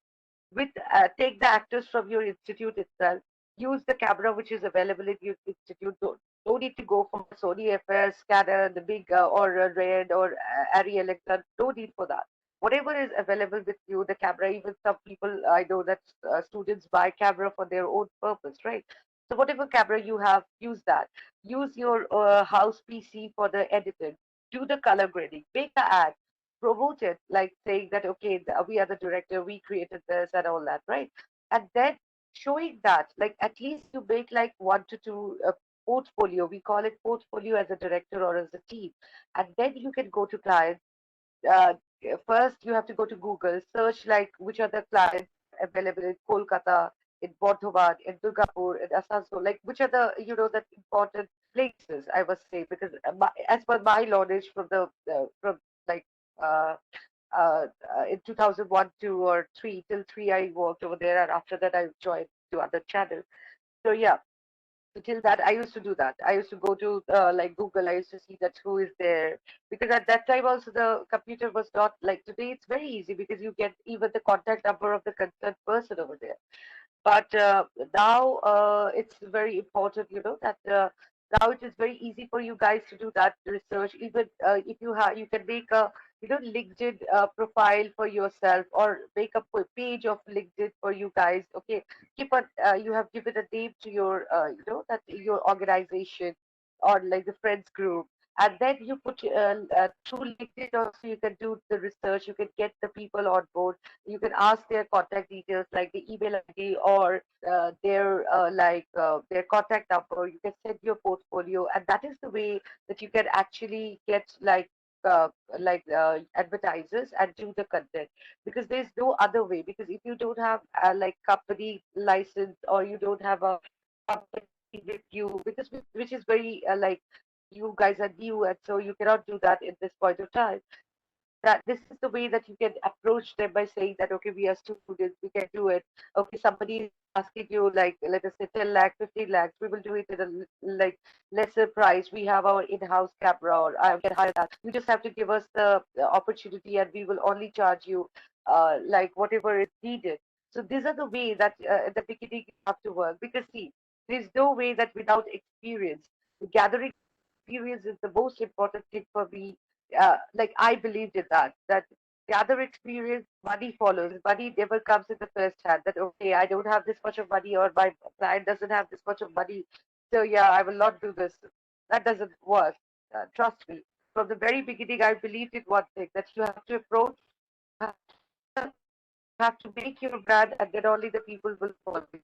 with take the actors from your institute itself. Use the camera which is available in your institute. Don't need to go for Sony FS scanner, the big or Red or Ariel Alexa. No need for that. Whatever is available with you, the camera. Even some people, I know that students buy camera for their own purpose, right? So whatever camera you have, use that. Use your house PC for the editing. Do the color grading. Make the ad. Promote it, like saying that, okay, we are the director, we created this and all that, right? And then showing that, like, at least you make like 1 to 2 portfolio. We call it portfolio as a director or as a team. And then you can go to clients. uh, First you have to go to Google, search like which are the clients available in Kolkata, in Bardhaman, in Durgapur, in Asansol, like which are the that important places, I must say, because as per my knowledge from the from like uh, in 2001, 2 or 3 till 3 I worked over there, and after that I joined to other channels. So yeah, so till that, I used to do that. I used to go to Google. I used to see that who is there, because at that time also the computer was not like today. It's very easy because you get even the contact number of the concerned person over there. But now it's very important, that now it is very easy for you guys to do that research. Even if you can make a LinkedIn profile for yourself, or make a page of LinkedIn for you guys. Okay, keep on. You have given a name to your that your organization, or like the friends group. and then you put through LinkedIn also you can do the research, you can get the people on board, you can ask their contact details like the email ID or their contact number, you can send your portfolio, and that is the way that you can actually get uh, advertisers and do the content, because there's no other way. Because if you don't have company license, or you don't have a company with you, because which is very you guys are new, and so you cannot do that in this point of time, that this is the way that you can approach them by saying that, okay, we are students, we can do it. Okay, somebody is asking you, like, let us say 10 lakh, 15 lakhs, we will do it at a lesser price. We have our in-house camera, or I can hire that. You just have to give us the opportunity, and we will only charge you whatever is needed. So these are the way that at the beginning you have to work, because see, there's no way that without experience, gathering experience is the most important thing for me. I believed in that gather experience, money follows. Money never comes in the first hand. That, okay, I don't have this much of money, or my client doesn't have this much of money, so yeah, I will not do this. That doesn't work. Trust me. From the very beginning, I believed in one thing, that you have to approach, you have to make your brand, and then only the people will follow you.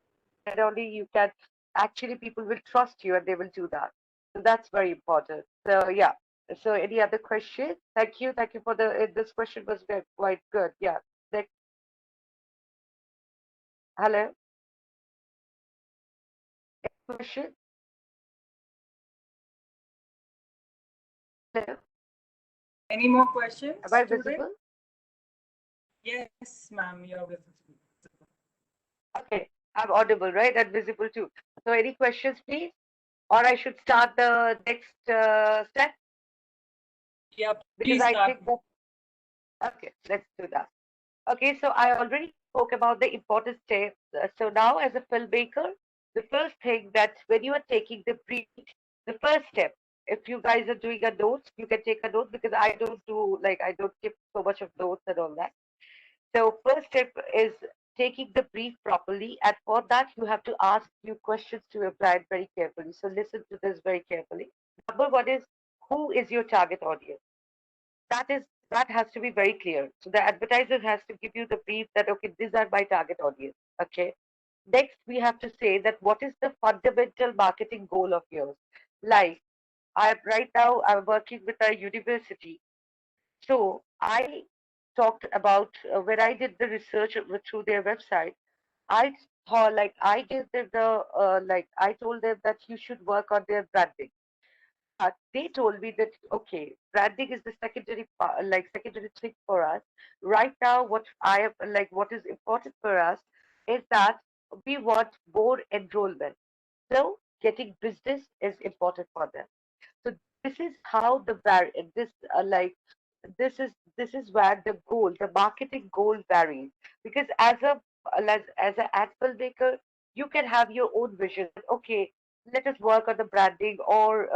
Then only you can actually, people will trust you, and they will do that. So that's very important. So yeah. So any other question? Thank you. Thank you for this question was quite good. Yeah. Next. Hello. Question. Hello. Any more questions, Am I student? visible? Yes, ma'am, you're visible. Okay. I'm audible, right? And visible too. So any questions, please? Or I should start the next step, Yeah, because please I start. think that. Okay, let's do that. Okay, so I already spoke about the important steps. So now, as a filmmaker, the first thing that when you are taking the brief, the first step, if you guys are doing a note, you can take a note, because I don't do, I don't keep so much of notes and all that. So first step is taking the brief properly, and for that you have to ask few questions to your client very carefully. So listen to this very carefully. Number one is, who is your target audience? That has to be very clear. So the advertiser has to give you the brief that, okay, these are my target audience. Okay. Next, we have to say that what is the fundamental marketing goal of yours? Like, I'm working with a university. So I talked about when I did the research through their website. I thought, I gave them I told them that you should work on their branding. They told me that, okay, branding is the secondary thing for us. Right now, what is important for us is that we want more enrollment. So getting business is important for them. So this is how this this is where the goal, the marketing goal varies. Because as an ad filmmaker, you can have your own vision. Okay, let us work on the branding, or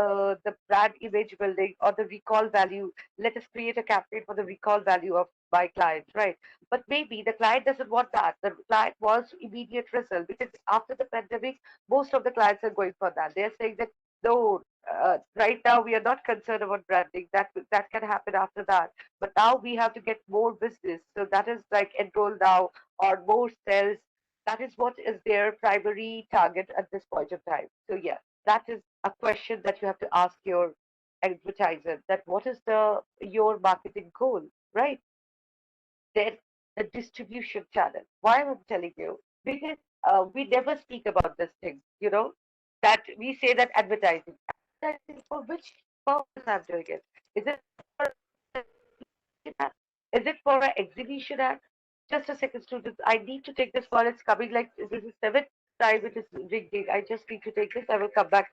the brand image building, or the recall value. Let us create a campaign for the recall value of my client, right? But maybe the client doesn't want that. The client wants immediate result, because after the pandemic, most of the clients are going for that. They're saying that, no, right now we are not concerned about branding. That can happen after that. But now we have to get more business. So that is like enroll now, or more sales. That is what is their primary target at this point of time. So yeah, that is a question that you have to ask your advertiser. That what is your marketing goal, right? Then the distribution channel. Why I'm telling you? Because we never speak about this thing, that we say that advertising. Advertising for which purpose I'm doing it? Is it for ad? Is it for an exhibition ad? Just a second, students. I need to take this call. It's coming like this is the seventh time it is ringing. I just need to take this. I will come back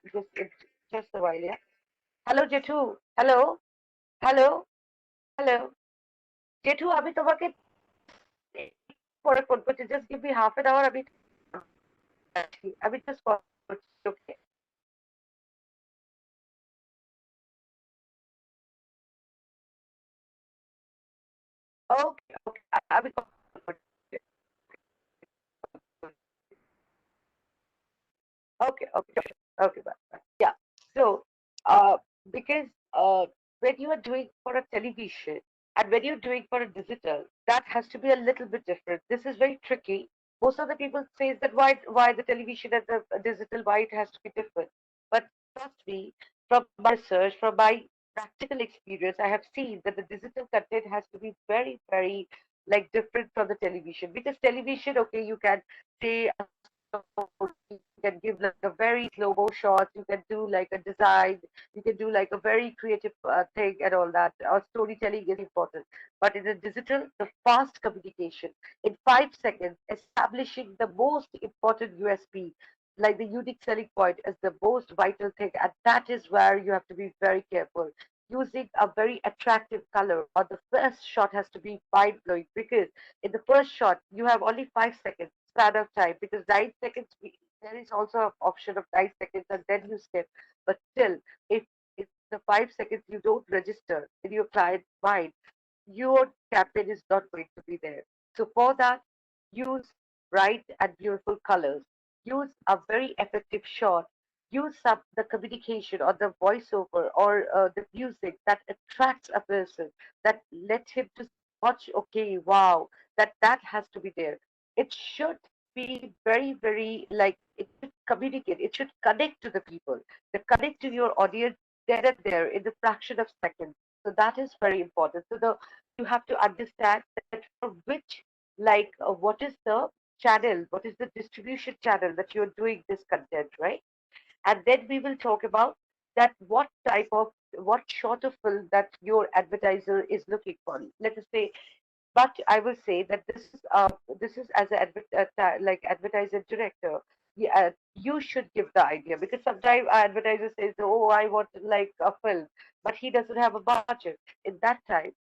just a while, yeah? Hello, Jetu. Hello? Hello? Hello? Jetu, আমি তোমাকে পরে phone করছি, just give me half an hour, আমি just call করছি, okay? ওকে, ওকে, আমি call করছি। Okay, okay, okay, bye. Yeah. So, because when you are doing for a television and when you're doing for a digital, that has to be a little bit different. This is very tricky. Most of the people say that why the television and the digital, why it has to be different. But trust me, from my research, from my practical experience, I have seen that the digital content has to be very, very like different from the television, because television, okay, you can say a story, you can give like a very slow mo shot, you can do like a design, you can do like a very creative thing and all that. Our storytelling is important, but in the digital, the fast communication in 5 seconds, establishing the most important USP, like the unique selling point, is the most vital thing, and that is where you have to be very careful. Using a very attractive color, or the first shot has to be mind blowing, because in the first shot you have only 5 seconds span of time, because 9 seconds there is also an option of 9 seconds and then you skip. But still, if in the 5 seconds you don't register in your client's mind, your campaign is not going to be there. So for that, use bright and beautiful colors. Use a very effective shot. Use some the communication or the voiceover or the music that attracts a person, that let him to watch. Okay, wow, that has to be there. It should be very, very like it should communicate. It should connect to the people. The connect to your audience there and there in the fraction of seconds. So that is very important. So the you have to understand that for which, like, what is the channel, what is the distribution channel that you're doing this content, right? And then we will talk about that what sort of film that your advertiser is looking for. Let us say, but I will say that this is as an like advertiser director. Yeah, you should give the idea, because sometimes our advertiser says, "Oh, I want like a film," but he doesn't have a budget. In that time,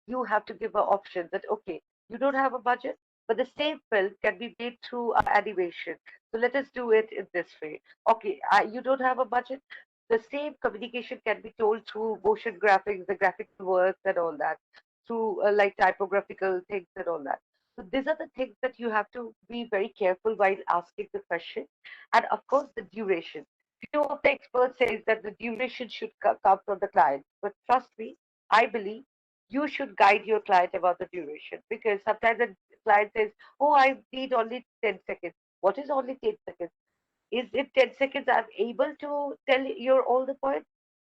you have to give an option that okay, you don't have a budget, but the same film can be made through animation. So let us do it in this way. Okay, you don't have a budget, the same communication can be told through motion graphics, the graphical works and all that, through like typographical things and all that. So these are the things that you have to be very careful while asking the question. And of course, the duration. Few of the experts says that the duration should come from the client, but trust me, I believe you should guide your client about the duration, because sometimes the client says, "Oh, I need only 10 seconds." What is only 10 seconds? Is it 10 seconds I'm able to tell your all the points?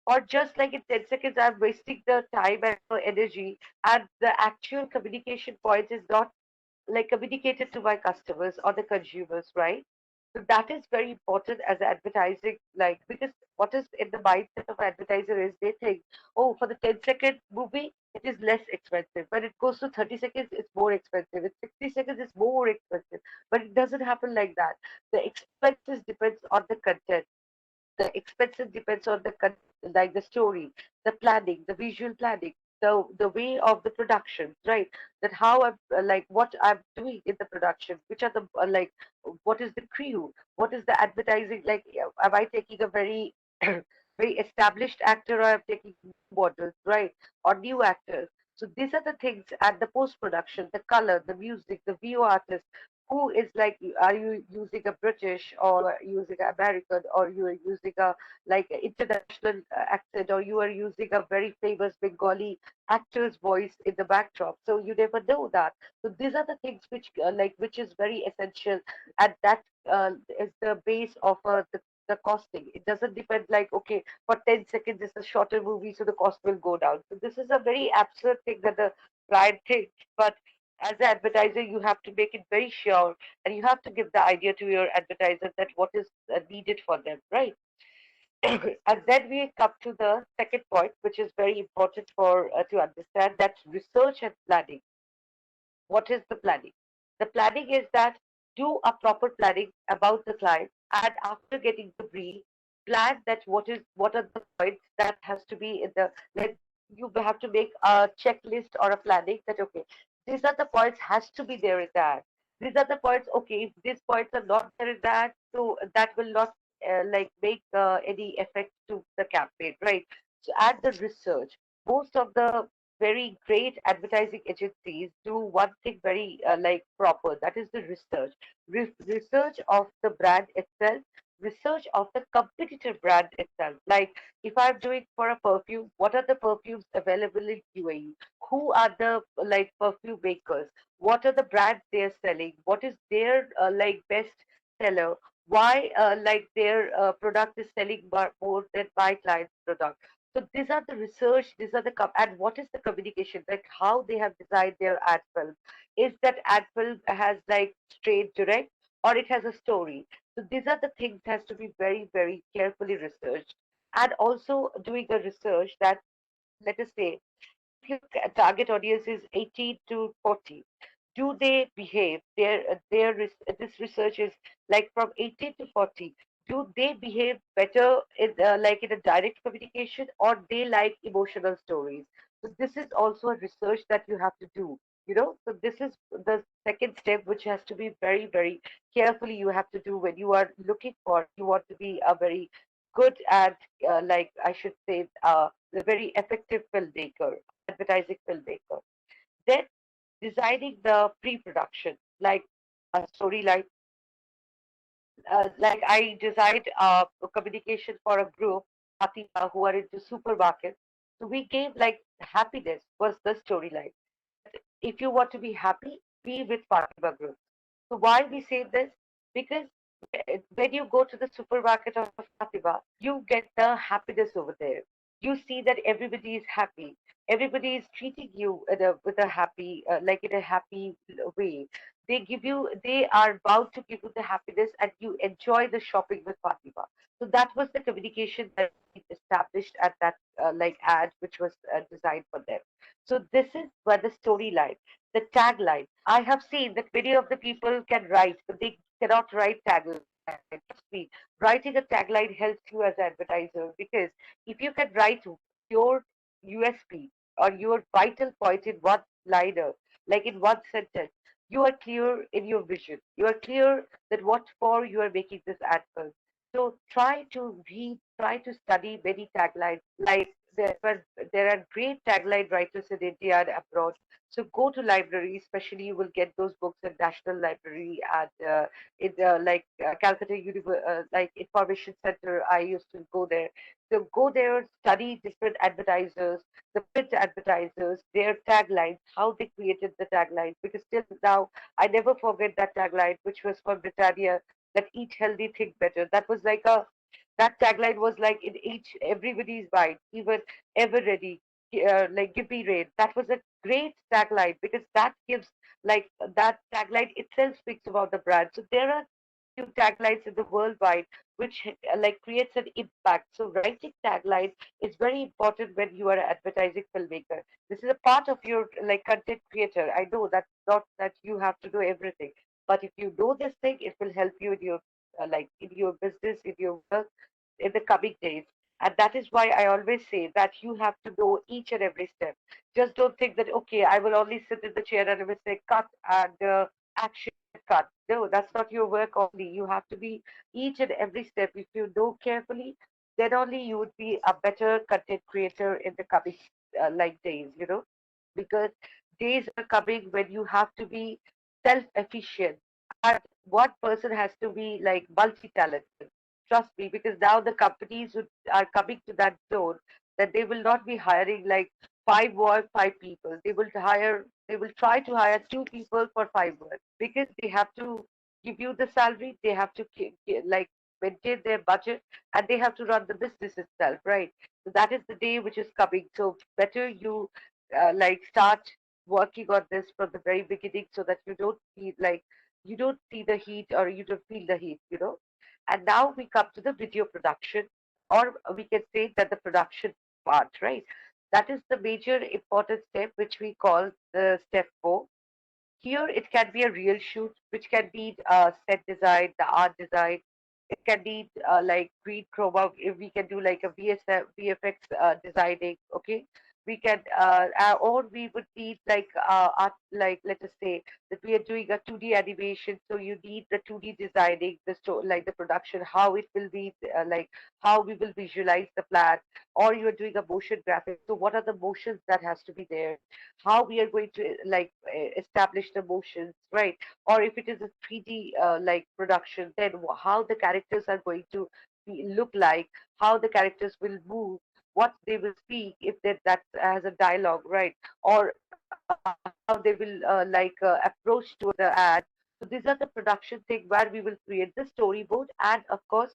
Or just like in 10 seconds, I'm wasting the time and the energy, and the actual communication points is not like communicated to my customers or the consumers, right? So that is very important as advertising, like because what is in the mindset of advertiser is they think, oh, for the 10-second movie, it is less expensive. When it goes to 30 seconds, it's more expensive. It's 60 seconds, it's more expensive. But it doesn't happen like that. The expenses depends on the content. The expenses depends on the like the story, the planning, the visual planning, the way of the production, right? That how I'm like what I'm doing in the production, which are the like what is the crew, what is the advertising, like am I taking a very very established actor, or I'm taking new models, right? Or new actors. So these are the things at the post production, the color, the music, the VO artist, who is like, are you using a British or using an American, or you are using a like international accent, or you are using a very famous Bengali actor's voice in the backdrop. So you never know that. So these are the things which like which is very essential, and that is the base of the costing. It doesn't depend like okay, for 10 seconds it's a shorter movie, so the cost will go down. So this is a very absurd thing that the client thinks, but as an advertiser, you have to make it very sure, and you have to give the idea to your advertiser that what is needed for them, right? And then we come to the second point, which is very important for to understand. That's research and planning. What is the planning? The planning is that do a proper planning about the client, and after getting the brief, plan that what are the points that has to be in the like you have to make a checklist or a planning that okay, these are the points has to be there in that. These are the points. Okay, if these points are not there in that, so that will not like make any effect to the campaign, right? So add the research. Most of the very great advertising agencies do one thing very like proper, that is the research. Research of the brand itself, research of the competitor brand itself. Like if I'm doing for a perfume, what are the perfumes available in UAE? Who are the like perfume makers? What are the brands they're selling? What is their like best seller? Why like their product is selling more than my client's product? So these are the research, these are the and what is the communication? Like how they have designed their ad film. Is that ad film has like straight direct or it has a story? So these are the things has to be very, very carefully researched. And also doing a research that, let us say, if your target audience is 18 to 40, do they behave? This research is like from 18 to 40. Do they behave better in like in a direct communication, or they like emotional stories? So this is also a research that you have to do. So this is the second step, which has to be very, very carefully you have to do when you are looking for. You want to be a very good and like I should say, a very effective filmmaker, advertising filmmaker. Then designing the pre-production, like a storyline. Like I designed a communication for a group, Fatima, who are into supermarkets. So we gave like happiness was the storyline. If you want to be happy, be with Fatima Group. So why we say this? Because when you go to the supermarket of Fatima, you get the happiness over there. You see that everybody is happy. Everybody is treating you with a happy, like in a happy way. They are bound to give you the happiness, and you enjoy the shopping with Fatima. So that was the communication that we established at that like ad, which was designed for them. So this is where the storyline, the tagline. I have seen that many of the people can write, but they cannot write tagline. Trust me, writing a tagline helps you as an advertiser, because if you can write your USP or your vital point in one liner, like in one sentence, you are clear in your vision. You are clear that what for you are making this ad film. So try to read, try to study many taglines. Like there are great tagline writers in India and abroad. So go to library, especially you will get those books in National Library and in like Calcutta like Information Center. I used to go there. So go there, study different advertisers, the print advertisers, their taglines, how they created the taglines. Because till now, I never forget that tagline, which was for Britannia, that eat healthy, think better. That tagline was like in each everybody's mind, even ever ready, like give me rain. That was a great tagline, because that gives like that tagline itself speaks about the brand. So there are few taglines in the worldwide which like creates an impact. So writing tagline is very important when you are an advertising filmmaker. This is a part of your like content creator. I know that not that you have to do everything, but if you know this thing, it will help you in your like in your business, in your work, in the coming days. And that is why I always say that you have to know each and every step. Just don't think that, okay, I will only sit in the chair and I will say cut and action cut. No, that's not your work only. You have to be each and every step. If you know carefully, then only you would be a better content creator in the coming like days. Because days are coming when you have to be self-efficient. And one person has to be like multi-talented. Trust me, because now the companies are coming to that zone that they will not be hiring like five people. They will try to hire two people for 5 work, because they have to give you the salary. They have to like maintain their budget, and they have to run the business itself, right? So that is the day which is coming. So better you like start working on this from the very beginning, so that you don't see the heat, or you don't feel the heat. And now we come to the video production, or we can say that the production part, right? That is the major important step, which we call the step 4. Here, it can be a real shoot, which can be set design, the art design. It can be like green chroma. If we can do like a VFX designing, okay? We can, or we would need like, like let us say that we are doing a 2D animation, so you need the 2D designing, the like the production, how it will be, like how we will visualize the plan, or you are doing a motion graphic. So what are the motions that has to be there? How we are going to like establish the motions, right? Or if it is a 3D like production, then how the characters are going to look like, how the characters will move, what they will speak if that has a dialogue, right? Or how they will approach to the ad. So these are the production thing where we will create the storyboard, and of course,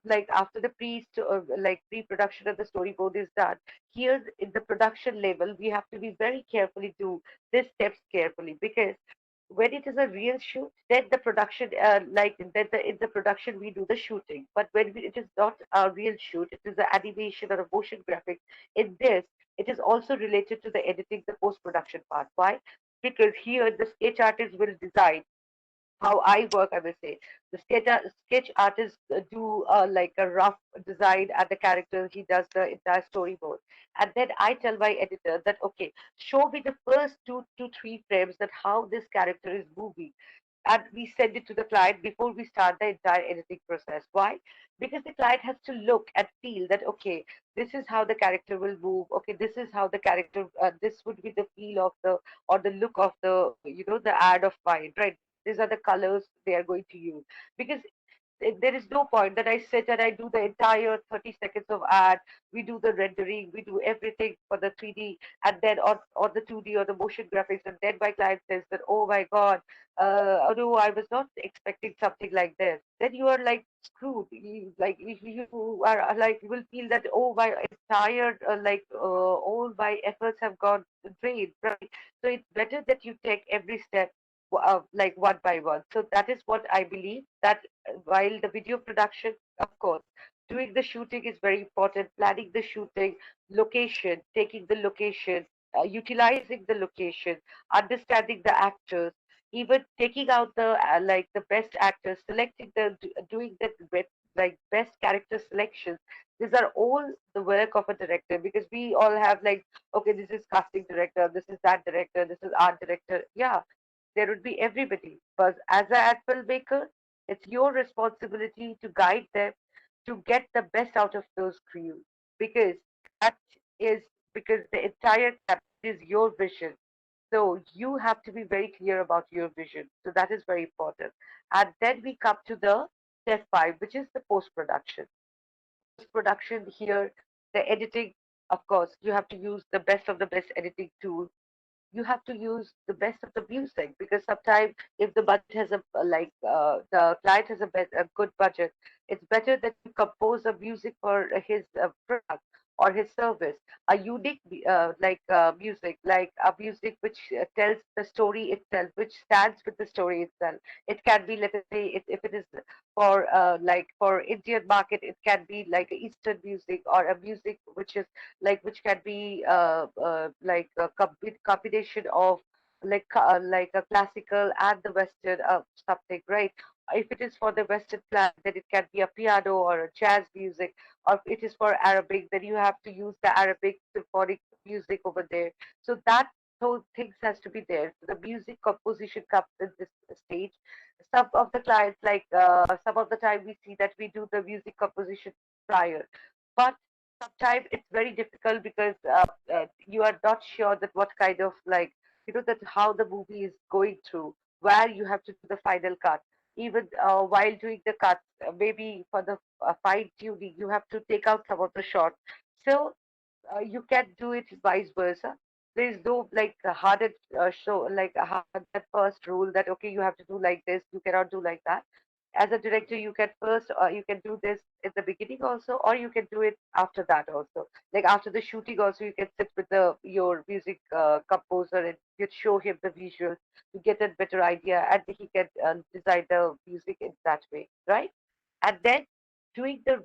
like after the pre-production of the storyboard is done, here in the production level, we have to be very carefully do these steps carefully, because when it is a real shoot, then the production, in the production we do the shooting. But when it is not a real shoot, it is an animation or a motion graphic. In this, it is also related to the editing, the post production part. Why? Because here the sketch artist will design how I work, I will say. The sketch artists do like a rough design at the character. He does the entire storyboard, and then I tell my editor that okay, show me the first 2 to 3 frames that how this character is moving, and we send it to the client before we start the entire editing process. Why? Because the client has to look and feel that okay, this is how the character will move. Okay, this is how the character. This would be the feel of the, or the look of the, the ad of mine, right? These are the colors they are going to use, because there is no point that I sit and I do the entire 30 seconds of ad. We do the rendering, we do everything for the 3D, and then or the 2D or the motion graphics, and then my client says that, oh my God, oh no, I was not expecting something like this. Then you are like screwed. Like if you are like, you will feel that, oh, my entire all my efforts have gone drained, right? So it's better that you take every step like one by one. So that is what I believe, that while the video production, of course, doing the shooting is very important, planning the shooting, location, taking the location, utilizing the location, understanding the actors, even taking out the the best actors, selecting doing the best character selections. These are all the work of a director, because we all have like, okay, this is casting director, this is that director, this is art director. Yeah, there would be everybody. But as an ad filmmaker, it's your responsibility to guide them to get the best out of those crews, because that is, because the entire cap is your vision. So you have to be very clear about your vision. So that is very important. And then we come to the step 5, which is the post production. Post production here, the editing, of course, you have to use the best of the best editing tools. You have to use the best of the music, because sometimes if the budget has the client has a good budget, it's better that you compose a music for his product or his service, a unique music, like a music which tells the story itself, which stands with the story itself. It can be, let us say, if it is for for Indian market, it can be like Eastern music, or a music which is which can be like a combination of like a classical and the Western something, right? If it is for the Western plan, then it can be a piano or a jazz music, or if it is for Arabic, then you have to use the Arabic symphonic music over there. So that those things has to be there. So the music composition comes in this stage. Some of the clients, some of the time we see that we do the music composition prior, but sometimes it's very difficult, because you are not sure that what kind of that how the movie is going through, where you have to do the final cut. Even while doing the cuts, maybe for the fine tuning, you have to take out some of the shots. So you can do it vice versa. There is no a harder show, like a hard first rule that okay, you have to do like this, you cannot do like that. As a director, you can first you can do this in the beginning also, or you can do it after that also. Like after the shooting also, you can sit with the your music composer, and you show him the visuals to get a better idea, and he can design the music in that way, right? And then doing the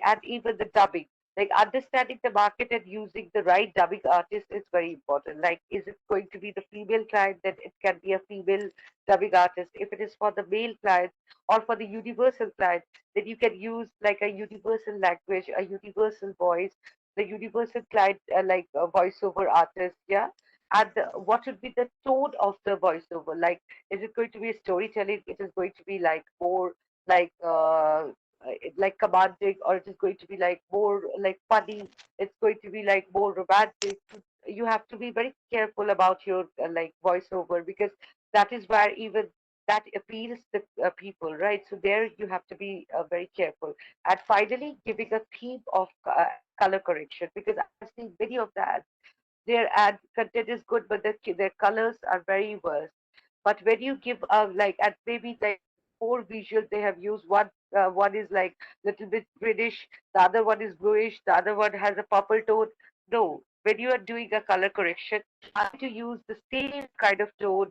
and even the dubbing, like understanding the market and using the right dubbing artist is very important. Like, is it going to be the female client, then it can be a female dubbing artist. If it is for the male client or for the universal client, then you can use like a universal language, a universal voice, the universal client, like a voiceover artist, yeah. And what would be the tone of the voiceover? Like, is it going to be storytelling? It is going to be like more like like commanding, or it is going to be like more like funny. It's going to be like more romantic. You have to be very careful about your like voiceover, because that is where even that appeals to people, right? So there you have to be very careful. And finally, giving a theme of color correction, because I've seen many of that. Their ad content is good, but their colors are very worse. But when you give like, and maybe like four visuals they have used, one is like little bit greenish, the other one is bluish, the other one has a purple tone. No, when you are doing a color correction, try to use the same kind of tone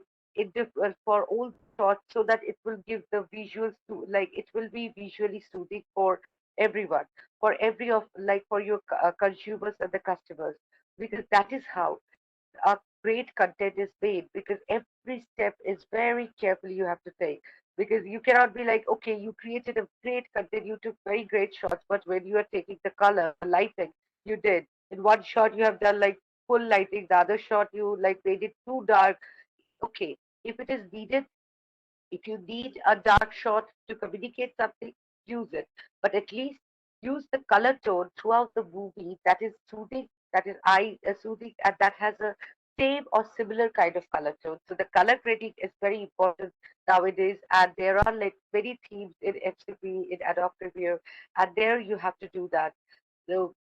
for all shots, so that it will give the visuals to, like, it will be visually soothing for everyone, for every of, like, for your consumers and the customers, because that is how a great content is made, because every step is very carefully you have to take, because you cannot be like, okay, you created a great content, you took very great shots, but when you are taking the color lighting, you did in one shot you have done like full lighting, the other shot you like made it too dark. Okay, if it is needed, if you need a dark shot to communicate something, use it. But at least use the color tone throughout the movie that is soothing, that is eye soothing, and that has a same or similar kind of color tone. So the color grading is very important nowadays, and there are like many themes in FCP, in Adobe Premiere, and there you have to do that. So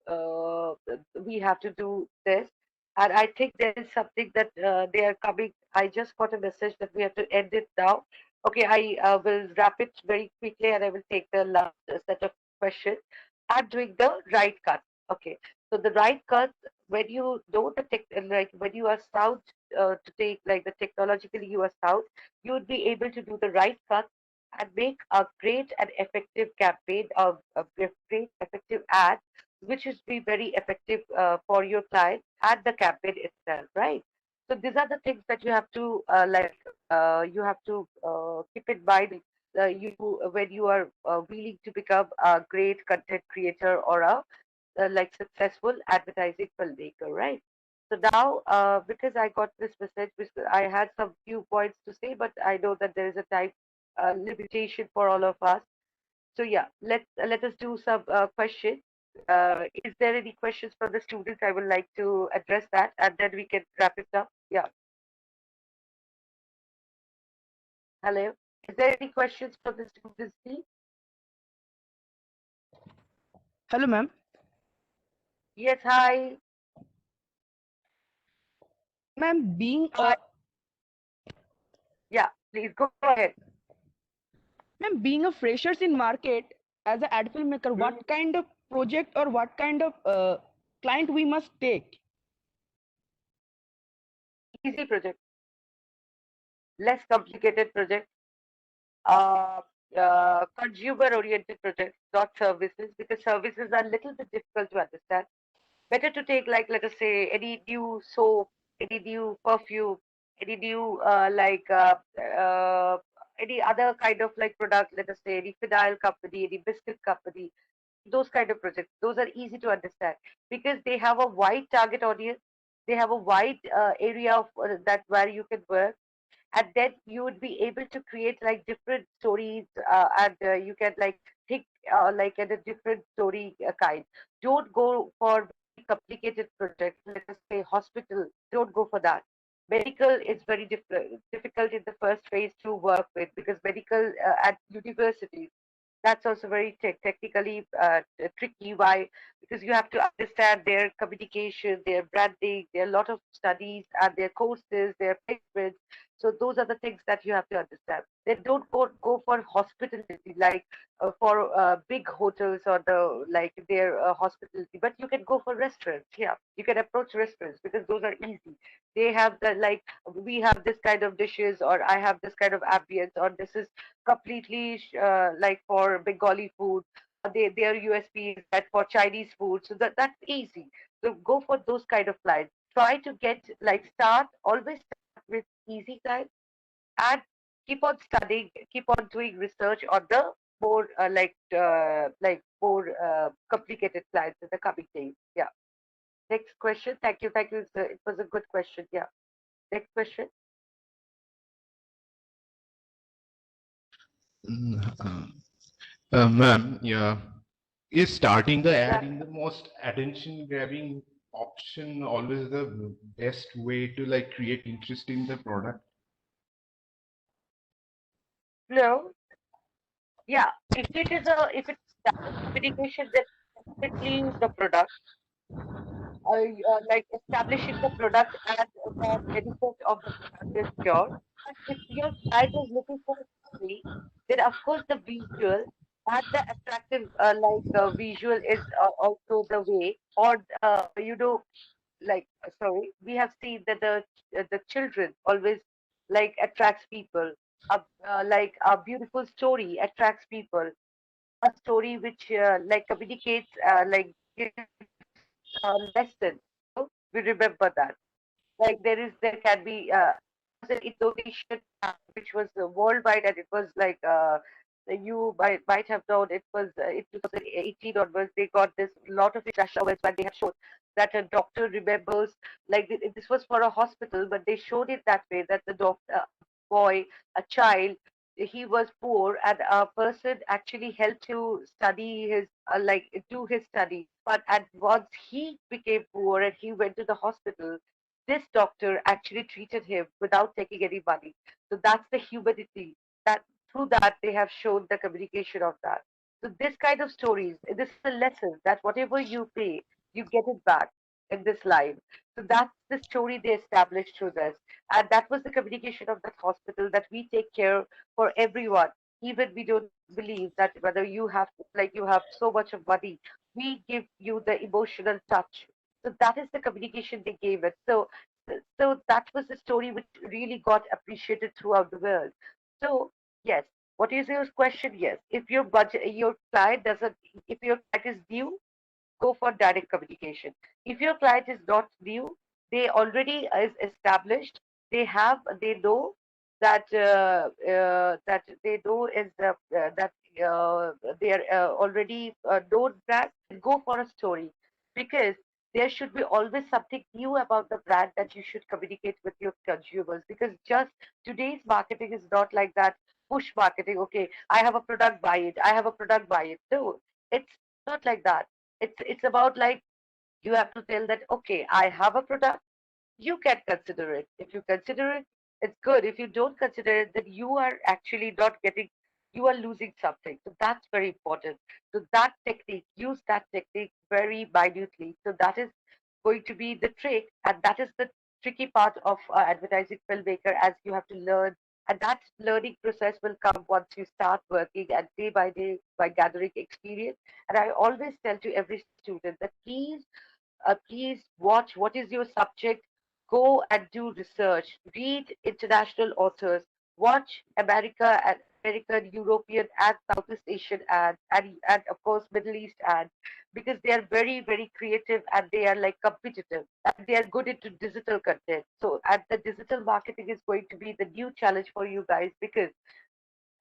we have to do this. And I think there is something that they are coming. I just got a message that we have to end it now. Okay, I will wrap it very quickly, and I will take the last set of questions. I'm doing the right cut. Okay, so the right cut, when you know the tech, like when you are sound to take, like the technologically you are sound, you would be able to do the right cut and make a great and effective campaign, or a great effective ad, which is be very effective for your client and the campaign itself, right? So these are the things that you have to you have to keep in mind, you when you are willing to become a great content creator, or a like successful advertising filmmaker, right? So now, because I got this message, because I had some few points to say, but I know that there is a time limitation for all of us. So yeah, let us do some questions. Is there any questions from the students? I would like to address that, and then we can wrap it up. Yeah. Hello. Is there any questions from the students, please? Hello, ma'am. Yes. Hi. Ma'am, being Hi. a Yeah. Please go ahead. ma'am, being a freshers in market as an ad filmmaker, Mhm. what kind of project or what kind of client we must take? Easy project, less complicated project, uh, consumer-oriented projects, not services, because services are a little bit difficult to understand. Better to take, like, let us say, any new soap, any new perfume, any new any other kind of like product, let us say any vinyl company, any biscuit company, those kind of projects. Those are easy to understand, because they have a wide target audience. They have a wide area of that where you can work, and then you would be able to create like different stories, and you can like think like at a different story kind. Don't go for very complicated projects, let us say hospital. Don't go for that. Medical is very difficult in the first phase to work with, because medical at universities, that's also very technically tricky. Why? Because you have to understand their communication, their branding, there are a lot of studies and their courses, their placements. So those are the things that you have to understand. Then don't go for hospitality, like for big hotels, or the like their hospitality. But you can go for restaurants. Yeah, you can approach restaurants, because those are easy. They have the like, we have this kind of dishes, or I have this kind of ambience, or this is completely like for Bengali food. Their USP is that for Chinese food, so that's easy. So go for those kind of clients. Try to get like always start with easy clients, and keep on studying, keep on doing research on the more like more complicated clients in the coming days. Yeah. Next question. Thank you. Thank you. It was a good question. Yeah. Next question. Mm, Ma'am, yeah, is starting the ad Yeah. in the most attention-grabbing option always the best way to like create interest in the product? No. Yeah. If it's direct communication, then definitely the product. Like establishing the product and the benefit of the product is sure. But if your client is looking for a story, then of course the visual and the attractive visual is also the way. Or like sorry, we have seen that the children always like attracts people. Like a beautiful story attracts people. A story which like communicates gives a lesson. We remember that. Like there can be was an Indonesian which was worldwide, and it was like you might have known it was in 2018 onwards they got this lot of international awards when they have shown that a doctor remembers like this was for a hospital, but they showed it that way that the doctor boy, a child, he was poor and a person actually helped to study his like do his study, but and once he became poor and he went to the hospital, this doctor actually treated him without taking any money. So that's the humanity that through that they have shown the communication of that. So this kind of stories, this is a lesson that whatever you pay, you get it back in this life. So that's the story they established through this. And that was the communication of that hospital that we take care for everyone. Even we don't believe that whether you have like you have so much of money, we give you the emotional touch. So that is the communication they gave it. So that was the story which really got appreciated throughout the world. So yes, what is your question? Yes, if your budget, your client doesn't, if your client is new, go for direct communication. If your client is not new, they already is established. They know that they know is that they are already known brand. Go for a story because there should be always something new about the brand that you should communicate with your consumers. Because just today's marketing is not like that push marketing. Okay, I have a product, buy it. I have a product, buy it. No, it's not like that. It's about like you have to tell that okay, I have a product, you can consider it. If you consider it, it's good. If you don't consider it, then you are actually not getting, you are losing something. So that's very important. So that technique, use that technique very minutely. So that is going to be the trick, and that is the tricky part of advertising filmmaker as you have to learn. And that learning process will come once you start working and day by day by gathering experience. And I always tell to every student that please watch what is your subject, go and do research, read international authors, watch American, European, and Southeast Asian ads, and of course Middle East ads, because they are very, very creative and they are like competitive and they are good into digital content. So, and the digital marketing is going to be the new challenge for you guys because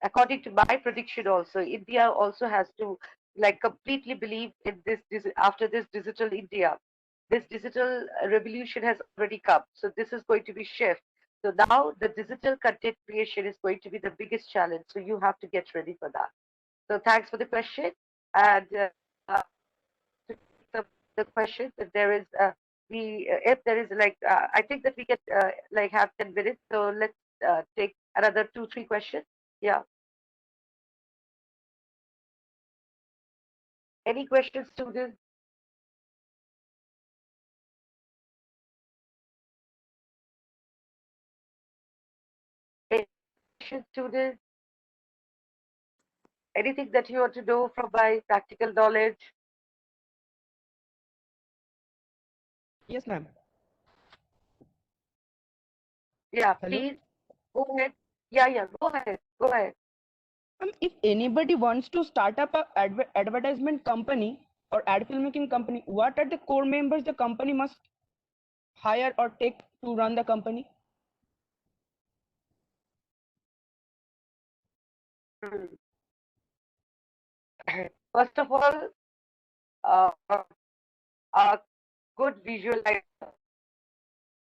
according to my prediction also, India also has to like completely believe in this after this digital India. This digital revolution has already come. So this is going to be shift. So now the digital content creation is going to be the biggest challenge. So you have to get ready for that. So thanks for the question. And to take the question that there is we if there is like I think that we can like have 10 minutes. So let's take another 2-3 questions. Yeah. Any questions, students? Any questions, students? Anything that you want to know from my practical knowledge? Yes, ma'am. Yeah, Hello. please go ahead. Yeah, go ahead. Go ahead. If anybody wants to start up a advertisement company or ad filmmaking company, what are the core members the company must hire or take to run the company? Hmm. First of all, uh, a good visualizer,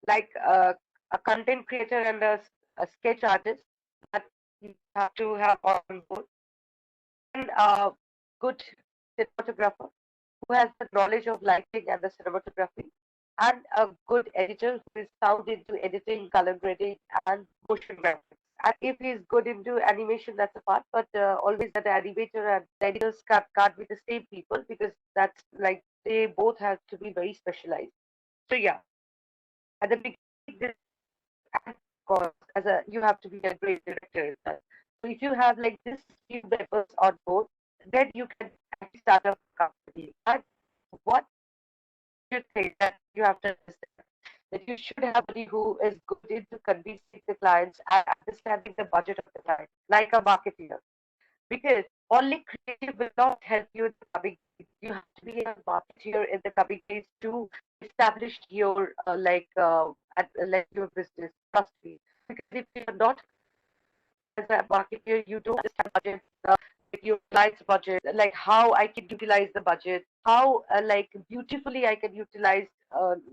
like a content creator and a sketch artist that you have to have on board, and a good cinematographer who has the knowledge of lighting and the cinematography, and a good editor who is sound into editing, color grading, and motion graphics. And if he's good into animation, that's a part. But always that animator and the editors can't be the same people, because that's like they both have to be very specialized. So yeah, at the beginning, this and of course, as a you have to be a great director. So if you have like this few members on board, then you can actually start a company. And what you think that you have to understand, that you should have somebody who is good into convincing the clients and understanding the budget of the client, like a marketer. Because only creative will not help you in the coming days. You have to be a marketer in the coming days to establish your like your business. Trust me. Because if you're not as a marketer, you don't understand budget, like your client's budget, like how I can utilize the budget, how like beautifully I can utilize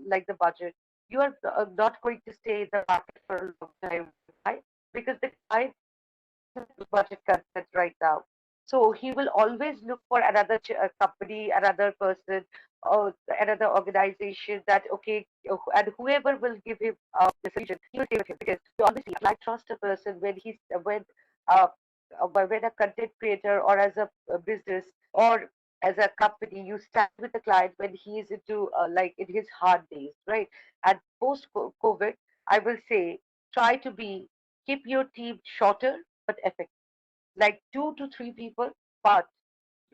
like the budget. You are not going to stay in the market for a long time, right? Because the client budget constraints right now. So he will always look for another company, another person, or another organization that okay, and whoever will give him the solution, he will stay with him, because you always see, like trust a person when he's uh, when a content creator or as a business or as a company, you stand with the client when he is into like in his hard days, right? And post COVID, I will say try to be keep your team shorter but effective, like 2 to 3 people, but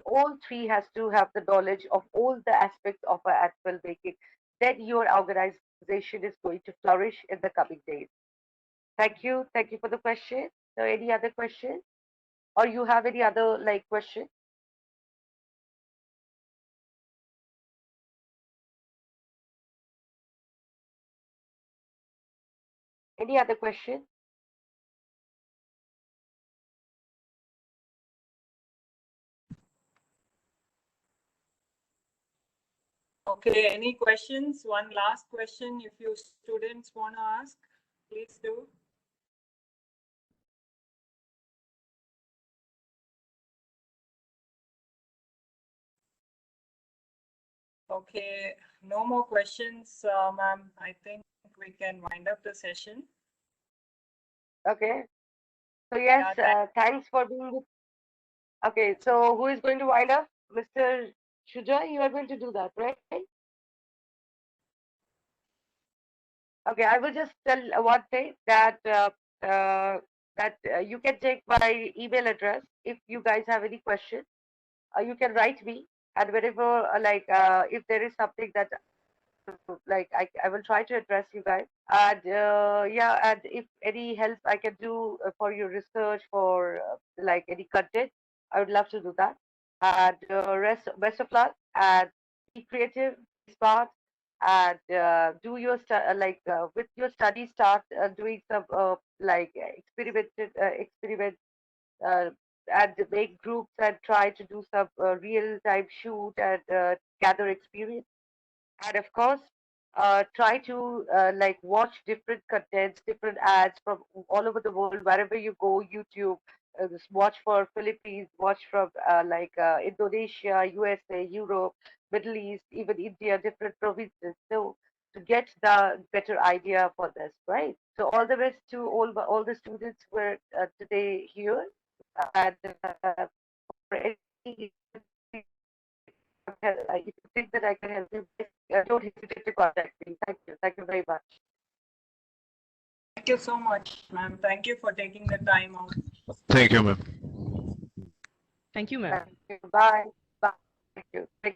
all three has to have the knowledge of all the aspects of ad filmmaking. Then your organization is going to flourish in the coming days. Thank you for the question. So any other question, or you have any other like question? Any other question? Okay, any questions? One last question, if you students want to ask, please do. Okay, no more questions, ma'am. I think we can wind up the session. Okay. So yes, thanks for being with. Okay, so who is going to wind up? Mr. Shuja, you are going to do that, right? Okay, I will just tell one thing that you can take my email address if you guys have any questions. You can write me, and whenever if there is something that like I will try to address you guys. And yeah, and if any help I can do for your research for like any content, I would love to do that. And best of luck, and be creative, be smart, and do your with your study, start doing some experiment, uh, and make groups and try to do some real time shoot and gather experience. And of course, try to like watch different contents, different ads from all over the world, wherever you go. YouTube, just watch for Philippines, watch from Indonesia, USA, Europe, Middle East, even India, different provinces. So to get the better idea for this, right? So all the best to all the students who are today here, and for any if you think that I can help you, don't hesitate to contact me. Thank you. Thank you very much. Thank you so much, ma'am. Thank you for taking the time out. Thank you, ma'am. Thank you, ma'am. Thank you. Bye. Bye. Thank you. Thank